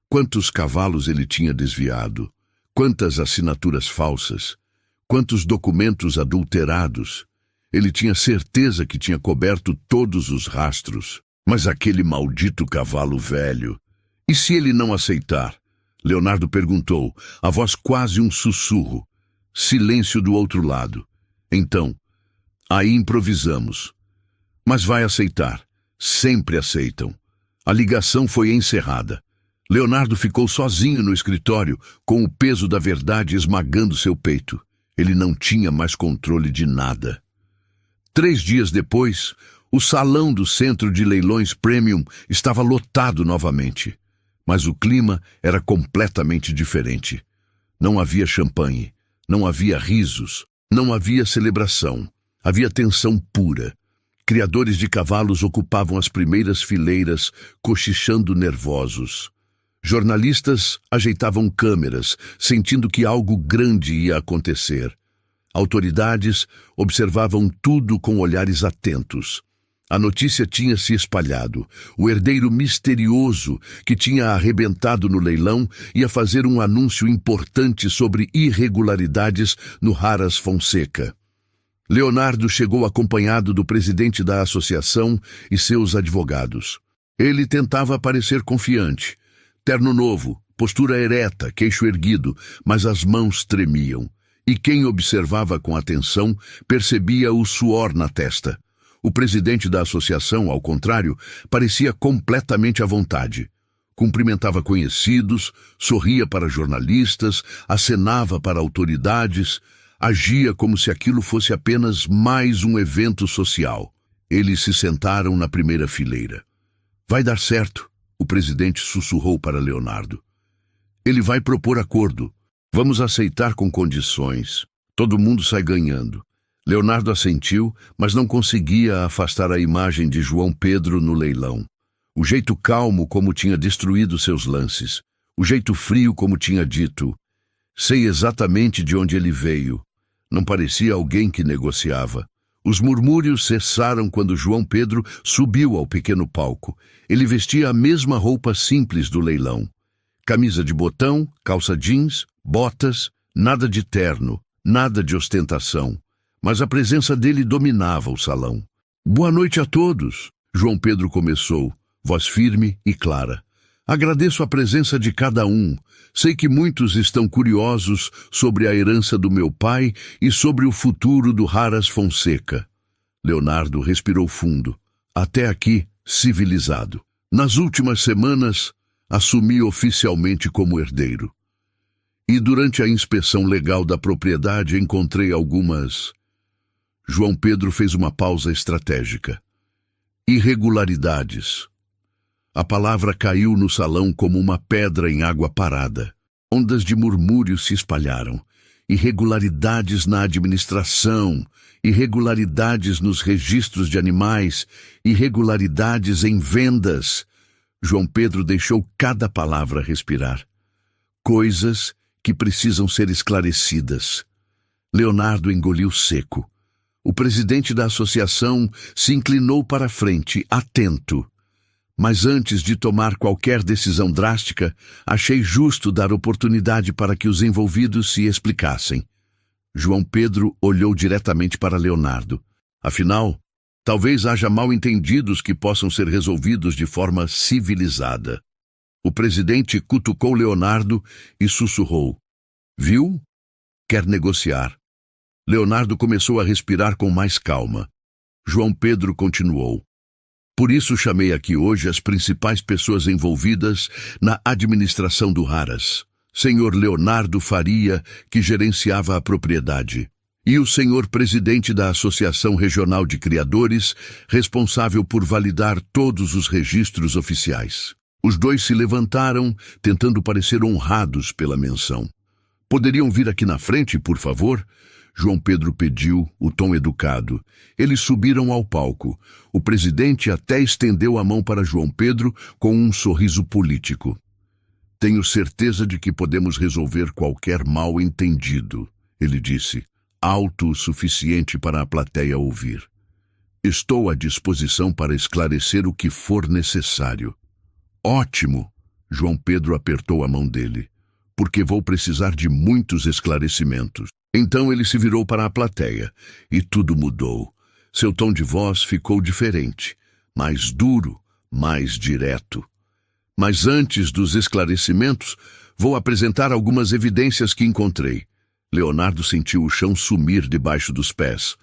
Quantos cavalos ele tinha desviado? Quantas assinaturas falsas? Quantos documentos adulterados? Ele tinha certeza que tinha coberto todos os rastros. Mas aquele maldito cavalo velho... E se ele não aceitar? Leonardo perguntou, a voz quase um sussurro. Silêncio do outro lado. Então, aí improvisamos. Mas vai aceitar. Sempre aceitam. A ligação foi encerrada. Leonardo ficou sozinho no escritório, com o peso da verdade esmagando seu peito. Ele não tinha mais controle de nada. 3 dias depois, o salão do Centro de Leilões Premium estava lotado novamente. Mas o clima era completamente diferente. Não havia champanhe, não havia risos, não havia celebração. Havia tensão pura. Criadores de cavalos ocupavam as primeiras fileiras, cochichando nervosos. Jornalistas ajeitavam câmeras, sentindo que algo grande ia acontecer. Autoridades observavam tudo com olhares atentos. A notícia tinha se espalhado. O herdeiro misterioso que tinha arrebentado no leilão ia fazer um anúncio importante sobre irregularidades no Haras Fonseca. Leonardo chegou acompanhado do presidente da associação e seus advogados. Ele tentava parecer confiante. Terno novo, postura ereta, queixo erguido, mas as mãos tremiam. E quem observava com atenção percebia o suor na testa. O presidente da associação, ao contrário, parecia completamente à vontade. Cumprimentava conhecidos, sorria para jornalistas, acenava para autoridades, agia como se aquilo fosse apenas mais um evento social. Eles se sentaram na primeira fileira. Vai dar certo, o presidente sussurrou para Leonardo. Ele vai propor acordo. Vamos aceitar com condições. Todo mundo sai ganhando. Leonardo assentiu, mas não conseguia afastar a imagem de João Pedro no leilão. O jeito calmo como tinha destruído seus lances. O jeito frio como tinha dito. Sei exatamente de onde ele veio. Não parecia alguém que negociava. Os murmúrios cessaram quando João Pedro subiu ao pequeno palco. Ele vestia a mesma roupa simples do leilão. Camisa de botão, calça jeans, botas, nada de terno, nada de ostentação. Mas a presença dele dominava o salão. Boa noite a todos, João Pedro começou, voz firme e clara. Agradeço a presença de cada um. Sei que muitos estão curiosos sobre a herança do meu pai e sobre o futuro do Haras Fonseca. Leonardo respirou fundo. Até aqui, civilizado. Nas últimas semanas, assumi oficialmente como herdeiro. E durante a inspeção legal da propriedade encontrei algumas... João Pedro fez uma pausa estratégica. Irregularidades. A palavra caiu no salão como uma pedra em água parada. Ondas de murmúrio se espalharam. Irregularidades na administração, irregularidades nos registros de animais, irregularidades em vendas. João Pedro deixou cada palavra respirar. Coisas que precisam ser esclarecidas. Leonardo engoliu seco. O presidente da associação se inclinou para a frente, atento. Mas antes de tomar qualquer decisão drástica, achei justo dar oportunidade para que os envolvidos se explicassem. João Pedro olhou diretamente para Leonardo. Afinal, talvez haja mal-entendidos que possam ser resolvidos de forma civilizada. O presidente cutucou Leonardo e sussurrou. Viu? Quer negociar. Leonardo começou a respirar com mais calma. João Pedro continuou. Por isso chamei aqui hoje as principais pessoas envolvidas na administração do Haras. Senhor Leonardo Faria, que gerenciava a propriedade, e o senhor presidente da Associação Regional de Criadores, responsável por validar todos os registros oficiais. Os dois se levantaram, tentando parecer honrados pela menção. Poderiam vir aqui na frente, por favor? João Pedro pediu, o tom educado. Eles subiram ao palco. O presidente até estendeu a mão para João Pedro com um sorriso político. Tenho certeza de que podemos resolver qualquer mal-entendido, ele disse, alto o suficiente para a plateia ouvir. Estou à disposição para esclarecer o que for necessário. Ótimo! João Pedro apertou a mão dele. Porque vou precisar de muitos esclarecimentos. Então ele se virou para a plateia, e tudo mudou. Seu tom de voz ficou diferente, mais duro, mais direto. Mas antes dos esclarecimentos, vou apresentar algumas evidências que encontrei. Leonardo sentiu o chão sumir debaixo dos pés.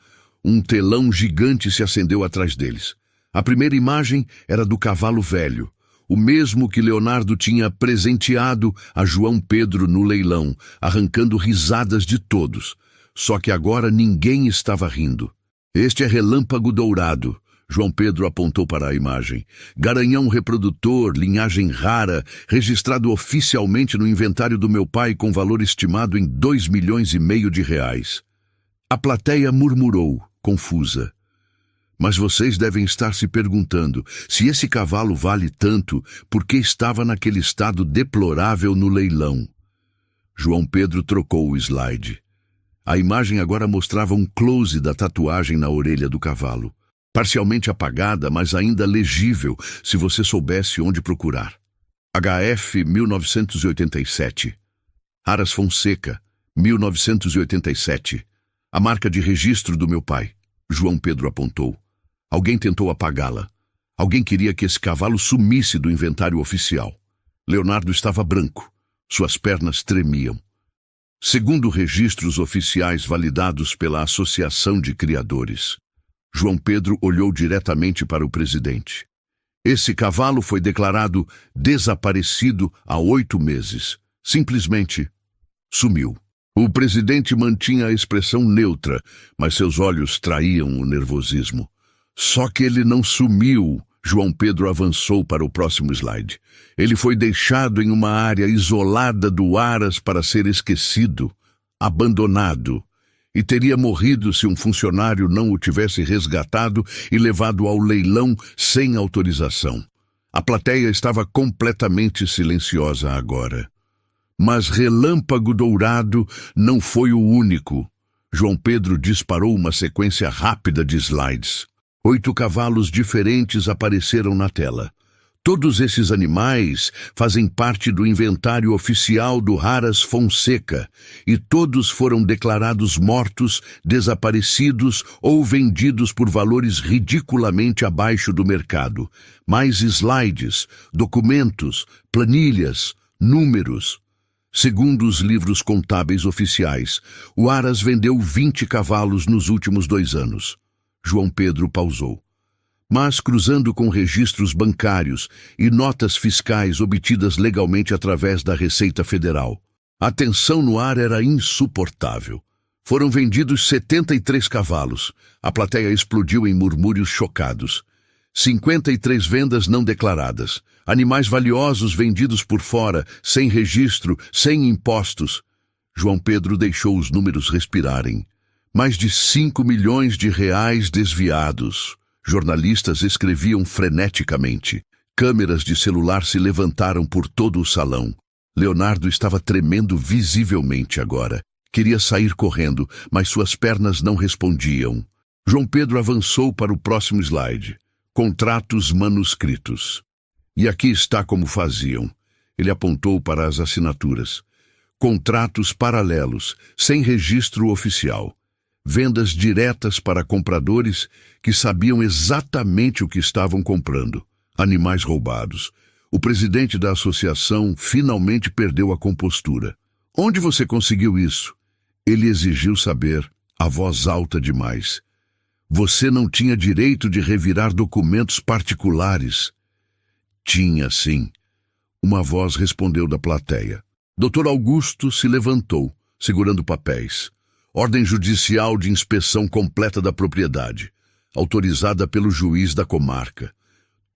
Um telão gigante se acendeu atrás deles. A primeira imagem era do cavalo velho, o mesmo que Leonardo tinha presenteado a João Pedro no leilão, arrancando risadas de todos. Só que agora ninguém estava rindo. Este é Relâmpago Dourado. João Pedro apontou para a imagem. Garanhão reprodutor, linhagem rara, registrado oficialmente no inventário do meu pai com valor estimado em 2,5 milhões de reais. A plateia murmurou, confusa. Mas vocês devem estar se perguntando, se esse cavalo vale tanto, por que estava naquele estado deplorável no leilão? João Pedro trocou o slide. A imagem agora mostrava um close da tatuagem na orelha do cavalo. Parcialmente apagada, mas ainda legível, se você soubesse onde procurar. HF 1987. Haras Fonseca, 1987. A marca de registro do meu pai. João Pedro apontou. Alguém tentou apagá-la. Alguém queria que esse cavalo sumisse do inventário oficial. Leonardo estava branco. Suas pernas tremiam. Segundo registros oficiais validados pela Associação de Criadores. João Pedro olhou diretamente para o presidente. Esse cavalo foi declarado desaparecido há 8 meses. Simplesmente sumiu. O presidente mantinha a expressão neutra, mas seus olhos traíam o nervosismo. Só que ele não sumiu. João Pedro avançou para o próximo slide. Ele foi deixado em uma área isolada do Haras para ser esquecido, abandonado, e teria morrido se um funcionário não o tivesse resgatado e levado ao leilão sem autorização. A plateia estava completamente silenciosa agora. Mas Relâmpago Dourado não foi o único. João Pedro disparou uma sequência rápida de slides. 8 cavalos diferentes apareceram na tela. Todos esses animais fazem parte do inventário oficial do Haras Fonseca e todos foram declarados mortos, desaparecidos ou vendidos por valores ridiculamente abaixo do mercado. Mais slides, documentos, planilhas, números. Segundo os livros contábeis oficiais, o Haras vendeu 20 cavalos nos últimos 2 anos. João Pedro pausou. Mas cruzando com registros bancários e notas fiscais obtidas legalmente através da Receita Federal. A tensão no ar era insuportável. Foram vendidos 73 cavalos. A plateia explodiu em murmúrios chocados. 53 vendas não declaradas. Animais valiosos vendidos por fora, sem registro, sem impostos. João Pedro deixou os números respirarem. Mais de 5 milhões de reais desviados. Jornalistas escreviam freneticamente. Câmeras de celular se levantaram por todo o salão. Leonardo estava tremendo visivelmente agora. Queria sair correndo, mas suas pernas não respondiam. João Pedro avançou para o próximo slide. Contratos manuscritos. E aqui está como faziam. Ele apontou para as assinaturas. Contratos paralelos, sem registro oficial. Vendas diretas para compradores que sabiam exatamente o que estavam comprando. Animais roubados. O presidente da associação finalmente perdeu a compostura. Onde você conseguiu isso? Ele exigiu saber, a voz alta demais. Você não tinha direito de revirar documentos particulares. Tinha, sim. Uma voz respondeu da plateia. Dr. Augusto se levantou, segurando papéis. Ordem judicial de inspeção completa da propriedade, autorizada pelo juiz da comarca.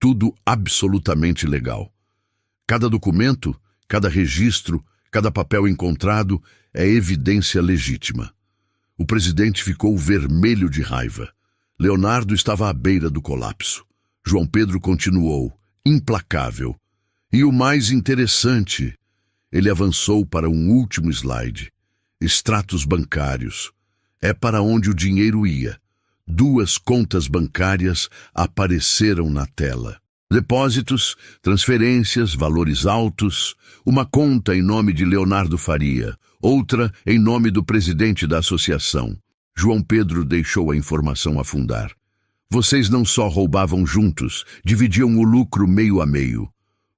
Tudo absolutamente legal. Cada documento, cada registro, cada papel encontrado é evidência legítima. O presidente ficou vermelho de raiva. Leonardo estava à beira do colapso. João Pedro continuou, implacável. E o mais interessante, ele avançou para um último slide. Extratos bancários. É para onde o dinheiro ia. 2 contas bancárias apareceram na tela. Depósitos, transferências, valores altos. Uma conta em nome de Leonardo Faria, outra em nome do presidente da associação. João Pedro deixou a informação afundar. Vocês não só roubavam juntos, dividiam o lucro meio a meio.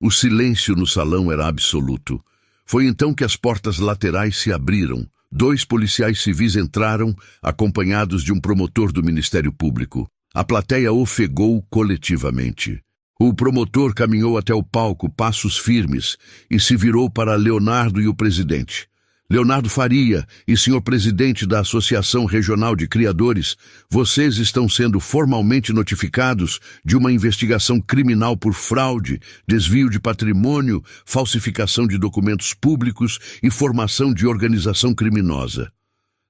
O silêncio no salão era absoluto. Foi então que as portas laterais se abriram. 2 policiais civis entraram, acompanhados de um promotor do Ministério Público. A plateia ofegou coletivamente. O promotor caminhou até o palco, passos firmes, e se virou para Leonardo e o presidente. Leonardo Faria e senhor presidente da Associação Regional de Criadores, vocês estão sendo formalmente notificados de uma investigação criminal por fraude, desvio de patrimônio, falsificação de documentos públicos e formação de organização criminosa.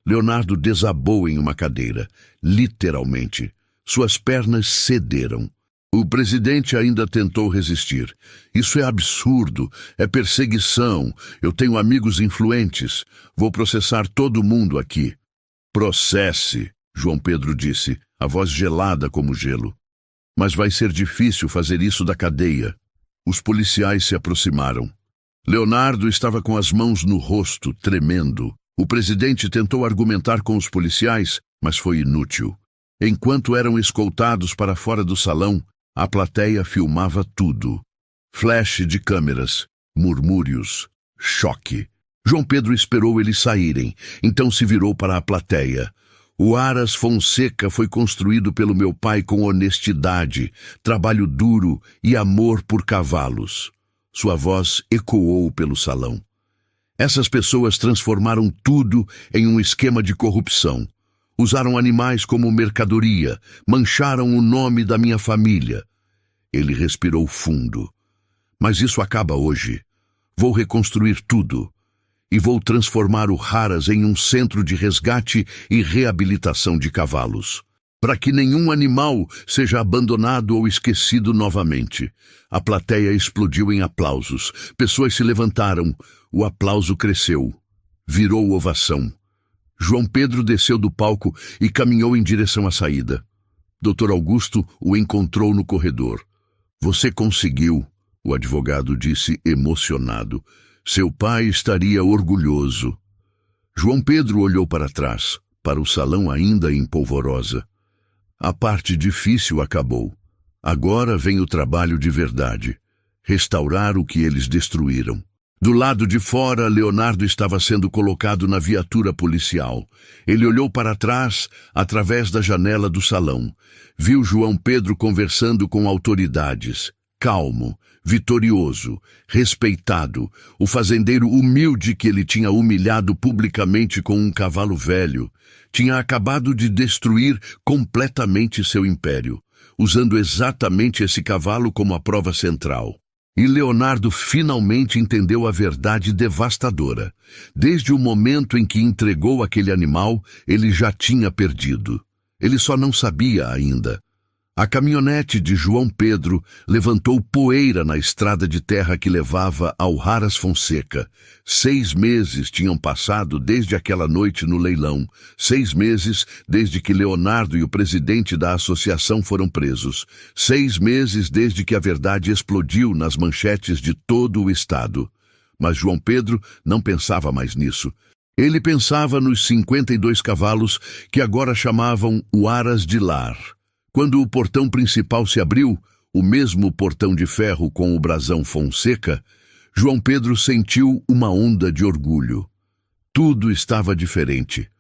Leonardo desabou em uma cadeira, literalmente. Suas pernas cederam. O presidente ainda tentou resistir. Isso é absurdo, é perseguição. Eu tenho amigos influentes. Vou processar todo mundo aqui. Processe, João Pedro disse, a voz gelada como gelo. Mas vai ser difícil fazer isso da cadeia. Os policiais se aproximaram. Leonardo estava com as mãos no rosto, tremendo. O presidente tentou argumentar com os policiais, mas foi inútil. Enquanto eram escoltados para fora do salão, a plateia filmava tudo. Flash de câmeras, murmúrios, choque. João Pedro esperou eles saírem, então se virou para a plateia. O Aras Fonseca foi construído pelo meu pai com honestidade, trabalho duro e amor por cavalos. Sua voz ecoou pelo salão. Essas pessoas transformaram tudo em um esquema de corrupção. Usaram animais como mercadoria, mancharam o nome da minha família. Ele respirou fundo. Mas isso acaba hoje. Vou reconstruir tudo. E vou transformar o Haras em um centro de resgate e reabilitação de cavalos. Para que nenhum animal seja abandonado ou esquecido novamente. A plateia explodiu em aplausos. Pessoas se levantaram. O aplauso cresceu. Virou ovação. João Pedro desceu do palco e caminhou em direção à saída. Dr. Augusto o encontrou no corredor. Você conseguiu, o advogado disse emocionado. Seu pai estaria orgulhoso. João Pedro olhou para trás, para o salão ainda em polvorosa. A parte difícil acabou. Agora vem o trabalho de verdade. Restaurar o que eles destruíram. Do lado de fora, Leonardo estava sendo colocado na viatura policial. Ele olhou para trás, através da janela do salão. Viu João Pedro conversando com autoridades. Calmo, vitorioso, respeitado, o fazendeiro humilde que ele tinha humilhado publicamente com um cavalo velho. Tinha acabado de destruir completamente seu império, usando exatamente esse cavalo como a prova central. E Leonardo finalmente entendeu a verdade devastadora. Desde o momento em que entregou aquele animal, ele já tinha perdido. Ele só não sabia ainda. A caminhonete de João Pedro levantou poeira na estrada de terra que levava ao Haras Fonseca. 6 meses tinham passado desde aquela noite no leilão. 6 meses desde que Leonardo e o presidente da associação foram presos. 6 meses desde que a verdade explodiu nas manchetes de todo o estado. Mas João Pedro não pensava mais nisso. Ele pensava nos 52 cavalos que agora chamavam o Aras de Lar. Quando o portão principal se abriu, o mesmo portão de ferro com o brasão Fonseca, João Pedro sentiu uma onda de orgulho. Tudo estava diferente.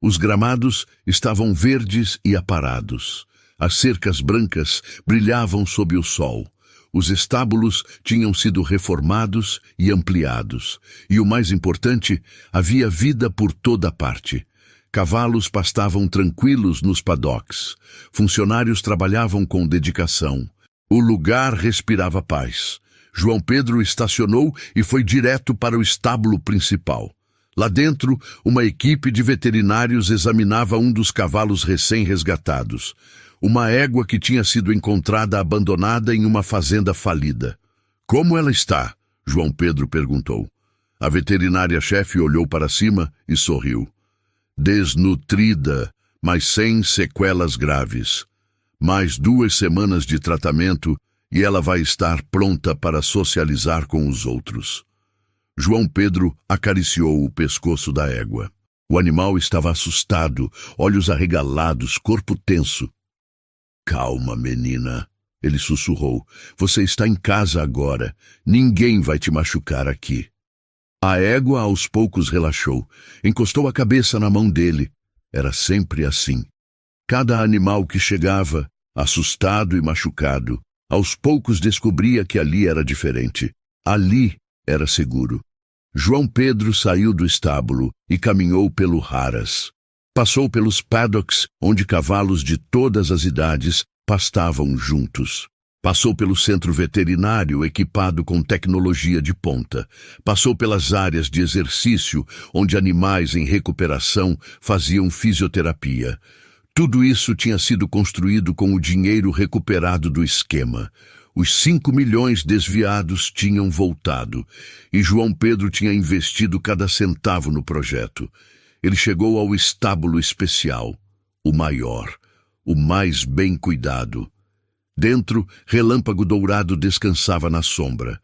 Os gramados estavam verdes e aparados. As cercas brancas brilhavam sob o sol. Os estábulos tinham sido reformados e ampliados. E o mais importante, havia vida por toda parte. Cavalos pastavam tranquilos nos paddocks. Funcionários trabalhavam com dedicação. O lugar respirava paz. João Pedro estacionou e foi direto para o estábulo principal. Lá dentro, uma equipe de veterinários examinava um dos cavalos recém-resgatados. Uma égua que tinha sido encontrada abandonada em uma fazenda falida. "Como ela está?" João Pedro perguntou. A veterinária-chefe olhou para cima e sorriu. "Desnutrida, mas sem sequelas graves. Mais 2 semanas de tratamento e ela vai estar pronta para socializar com os outros." João Pedro acariciou o pescoço da égua. O animal estava assustado, olhos arregalados, corpo tenso. "Calma, menina", ele sussurrou. "Você está em casa agora. Ninguém vai te machucar aqui." A égua aos poucos relaxou, encostou a cabeça na mão dele. Era sempre assim. Cada animal que chegava, assustado e machucado, aos poucos descobria que ali era diferente. Ali era seguro. João Pedro saiu do estábulo e caminhou pelo Haras. Passou pelos paddocks, onde cavalos de todas as idades pastavam juntos. Passou pelo centro veterinário equipado com tecnologia de ponta. Passou pelas áreas de exercício, onde animais em recuperação faziam fisioterapia. Tudo isso tinha sido construído com o dinheiro recuperado do esquema. Os 5 milhões desviados tinham voltado, e João Pedro tinha investido cada centavo no projeto. Ele chegou ao estábulo especial, o maior, o mais bem cuidado. Dentro, Relâmpago Dourado descansava na sombra.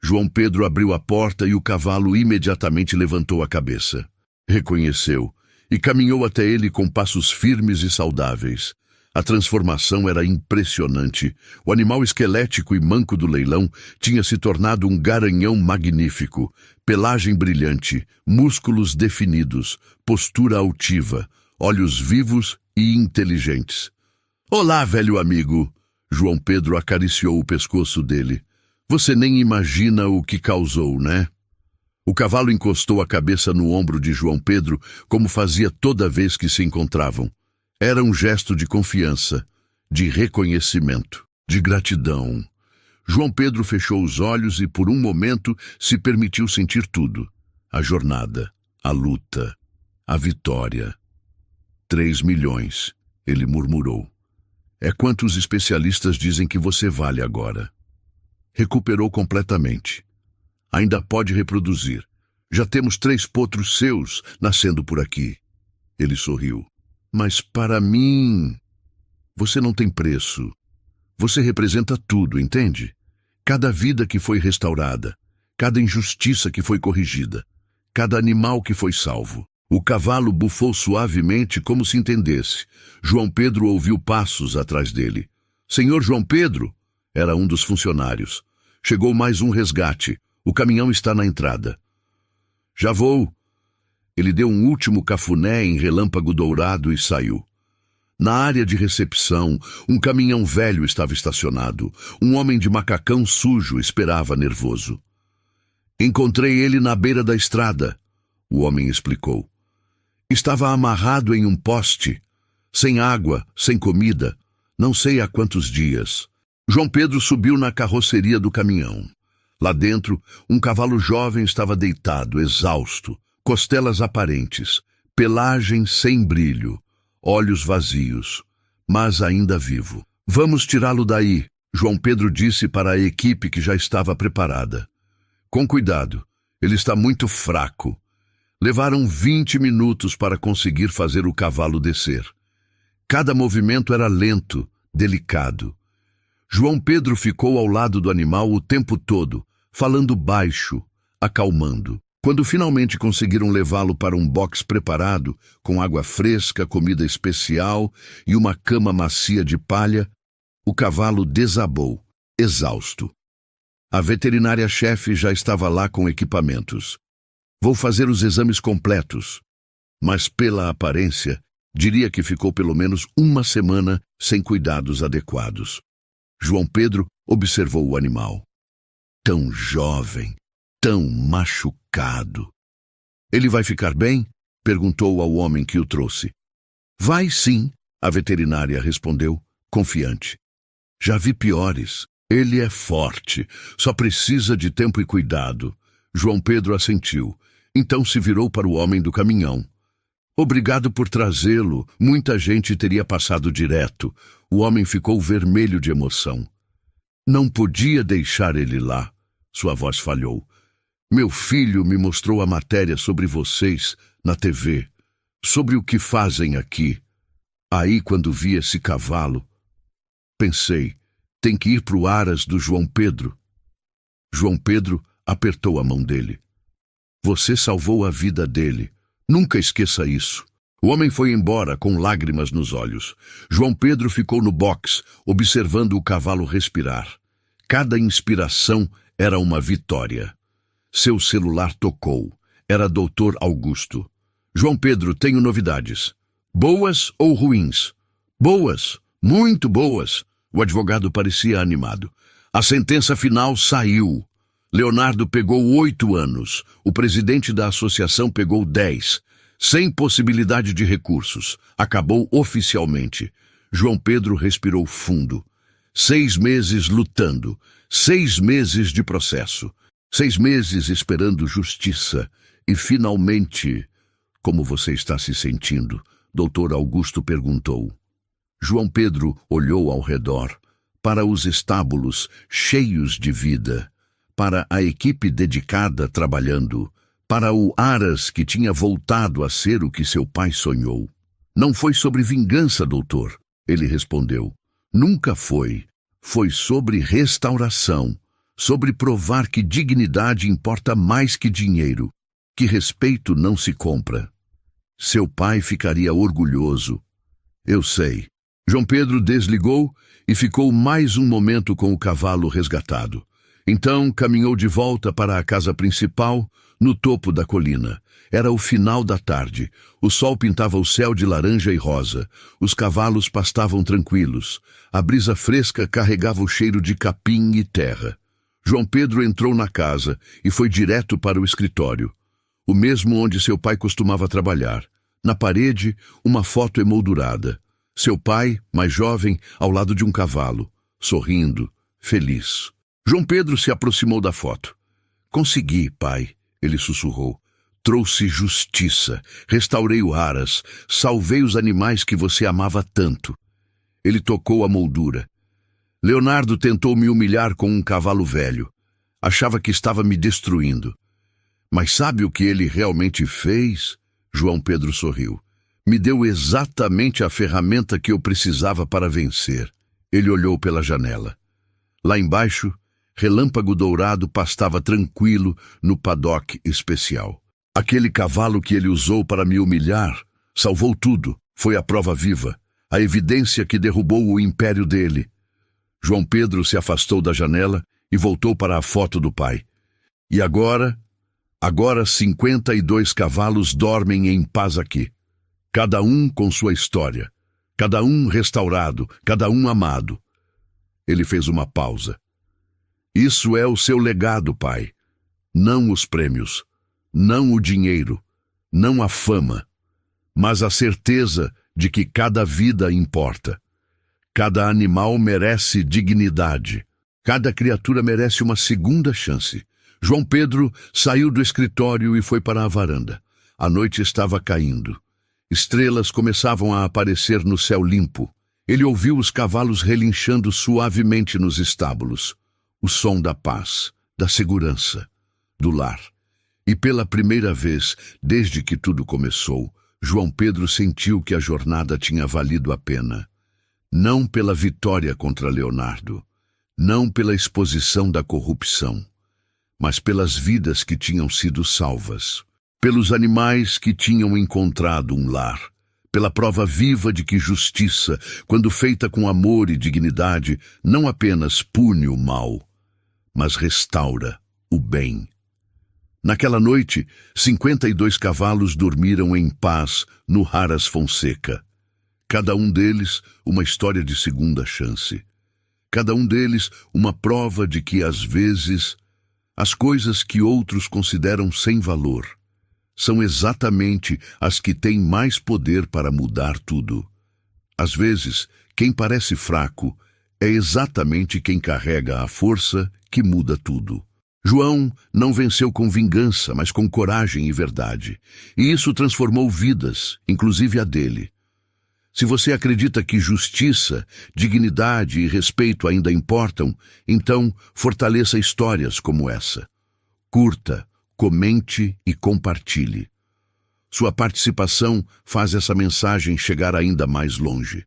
João Pedro abriu a porta e o cavalo imediatamente levantou a cabeça. Reconheceu e caminhou até ele com passos firmes e saudáveis. A transformação era impressionante. O animal esquelético e manco do leilão tinha se tornado um garanhão magnífico. Pelagem brilhante, músculos definidos, postura altiva, olhos vivos e inteligentes. "Olá, velho amigo!" João Pedro acariciou o pescoço dele. "Você nem imagina o que causou, né?" O cavalo encostou a cabeça no ombro de João Pedro, como fazia toda vez que se encontravam. Era um gesto de confiança, de reconhecimento, de gratidão. João Pedro fechou os olhos e, por um momento, se permitiu sentir tudo. A jornada, a luta, a vitória. 3 milhões, ele murmurou. "É quanto os especialistas dizem que você vale agora." Recuperou completamente. Ainda pode reproduzir. Já temos 3 potros seus nascendo por aqui. Ele sorriu. "Mas para mim, você não tem preço. Você representa tudo, entende? Cada vida que foi restaurada, cada injustiça que foi corrigida, cada animal que foi salvo." O cavalo bufou suavemente como se entendesse. João Pedro ouviu passos atrás dele. "Senhor João Pedro?" Era um dos funcionários. "Chegou mais um resgate. O caminhão está na entrada." "Já vou." Ele deu um último cafuné em Relâmpago Dourado e saiu. Na área de recepção, um caminhão velho estava estacionado. Um homem de macacão sujo esperava nervoso. "Encontrei ele na beira da estrada", o homem explicou. "Estava amarrado em um poste, sem água, sem comida, não sei há quantos dias." João Pedro subiu na carroceria do caminhão. Lá dentro, um cavalo jovem estava deitado, exausto, costelas aparentes, pelagem sem brilho, olhos vazios, mas ainda vivo. Vamos tirá-lo daí, João Pedro disse para a equipe que já estava preparada. Com cuidado, ele está muito fraco. Levaram 20 minutos para conseguir fazer o cavalo descer. Cada movimento era lento, delicado. João Pedro ficou ao lado do animal o tempo todo, falando baixo, acalmando. Quando finalmente conseguiram levá-lo para um box preparado, com água fresca, comida especial e uma cama macia de palha, o cavalo desabou, exausto. A veterinária-chefe já estava lá com equipamentos. Vou fazer os exames completos, mas pela aparência, diria que ficou pelo menos uma semana sem cuidados adequados. João Pedro observou o animal. Tão jovem, tão machucado. Ele vai ficar bem? Perguntou ao homem que o trouxe. Vai sim, a veterinária respondeu, confiante. Já vi piores. Ele é forte, só precisa de tempo e cuidado. João Pedro assentiu. Então se virou para o homem do caminhão. Obrigado por trazê-lo. Muita gente teria passado direto. O homem ficou vermelho de emoção. Não podia deixar ele lá. Sua voz falhou. Meu filho me mostrou a matéria sobre vocês na TV, sobre o que fazem aqui. Aí, quando vi esse cavalo, pensei, tem que ir para o Aras do João Pedro. João Pedro apertou a mão dele. Você salvou a vida dele. Nunca esqueça isso. O homem foi embora com lágrimas nos olhos. João Pedro ficou no box, observando o cavalo respirar. Cada inspiração era uma vitória. Seu celular tocou. Era Dr. Augusto. João Pedro, tenho novidades. Boas ou ruins? Boas, muito boas. O advogado parecia animado. A sentença final saiu. Leonardo pegou 8 anos. O presidente da associação pegou 10. Sem possibilidade de recursos. Acabou oficialmente. João Pedro respirou fundo. 6 meses lutando. 6 meses de processo. 6 meses esperando justiça. E finalmente... Como você está se sentindo? Dr. Augusto perguntou. João Pedro olhou ao redor, para os estábulos cheios de vida, para a equipe dedicada trabalhando, para o Aras que tinha voltado a ser o que seu pai sonhou. Não foi sobre vingança, doutor, ele respondeu. Nunca foi. Foi sobre restauração, sobre provar que dignidade importa mais que dinheiro, que respeito não se compra. Seu pai ficaria orgulhoso. Eu sei. João Pedro desligou e ficou mais um momento com o cavalo resgatado. Então caminhou de volta para a casa principal, no topo da colina. Era o final da tarde. O sol pintava o céu de laranja e rosa. Os cavalos pastavam tranquilos. A brisa fresca carregava o cheiro de capim e terra. João Pedro entrou na casa e foi direto para o escritório, o mesmo onde seu pai costumava trabalhar. Na parede, uma foto emoldurada. Seu pai, mais jovem, ao lado de um cavalo, sorrindo, feliz. João Pedro se aproximou da foto. Consegui, pai, ele sussurrou. Trouxe justiça, restaurei o Aras, salvei os animais que você amava tanto. Ele tocou a moldura. Leonardo tentou me humilhar com um cavalo velho. Achava que estava me destruindo. Mas sabe o que ele realmente fez? João Pedro sorriu. Me deu exatamente a ferramenta que eu precisava para vencer. Ele olhou pela janela. Lá embaixo, Relâmpago Dourado pastava tranquilo no paddock especial. Aquele cavalo que ele usou para me humilhar salvou tudo. Foi a prova viva, a evidência que derrubou o império dele. João Pedro se afastou da janela e voltou para a foto do pai. E agora 52 cavalos dormem em paz aqui. Cada um com sua história, cada um restaurado, cada um amado. Ele fez uma pausa. Isso é o seu legado, pai. Não os prêmios, não o dinheiro, não a fama, mas a certeza de que cada vida importa. Cada animal merece dignidade. Cada criatura merece uma segunda chance. João Pedro saiu do escritório e foi para a varanda. A noite estava caindo. Estrelas começavam a aparecer no céu limpo. Ele ouviu os cavalos relinchando suavemente nos estábulos, o som da paz, da segurança, do lar. E pela primeira vez, desde que tudo começou, João Pedro sentiu que a jornada tinha valido a pena. Não pela vitória contra Leonardo, não pela exposição da corrupção, mas pelas vidas que tinham sido salvas, pelos animais que tinham encontrado um lar, pela prova viva de que justiça, quando feita com amor e dignidade, não apenas pune o mal, mas restaura o bem. Naquela noite, 52 cavalos dormiram em paz no Haras Fonseca. Cada um deles uma história de segunda chance. Cada um deles uma prova de que, às vezes, as coisas que outros consideram sem valor são exatamente as que têm mais poder para mudar tudo. Às vezes, quem parece fraco é exatamente quem carrega a força que muda tudo. João não venceu com vingança, mas com coragem e verdade. E isso transformou vidas, inclusive a dele. Se você acredita que justiça, dignidade e respeito ainda importam, então fortaleça histórias como essa. Curta, comente e compartilhe. Sua participação faz essa mensagem chegar ainda mais longe.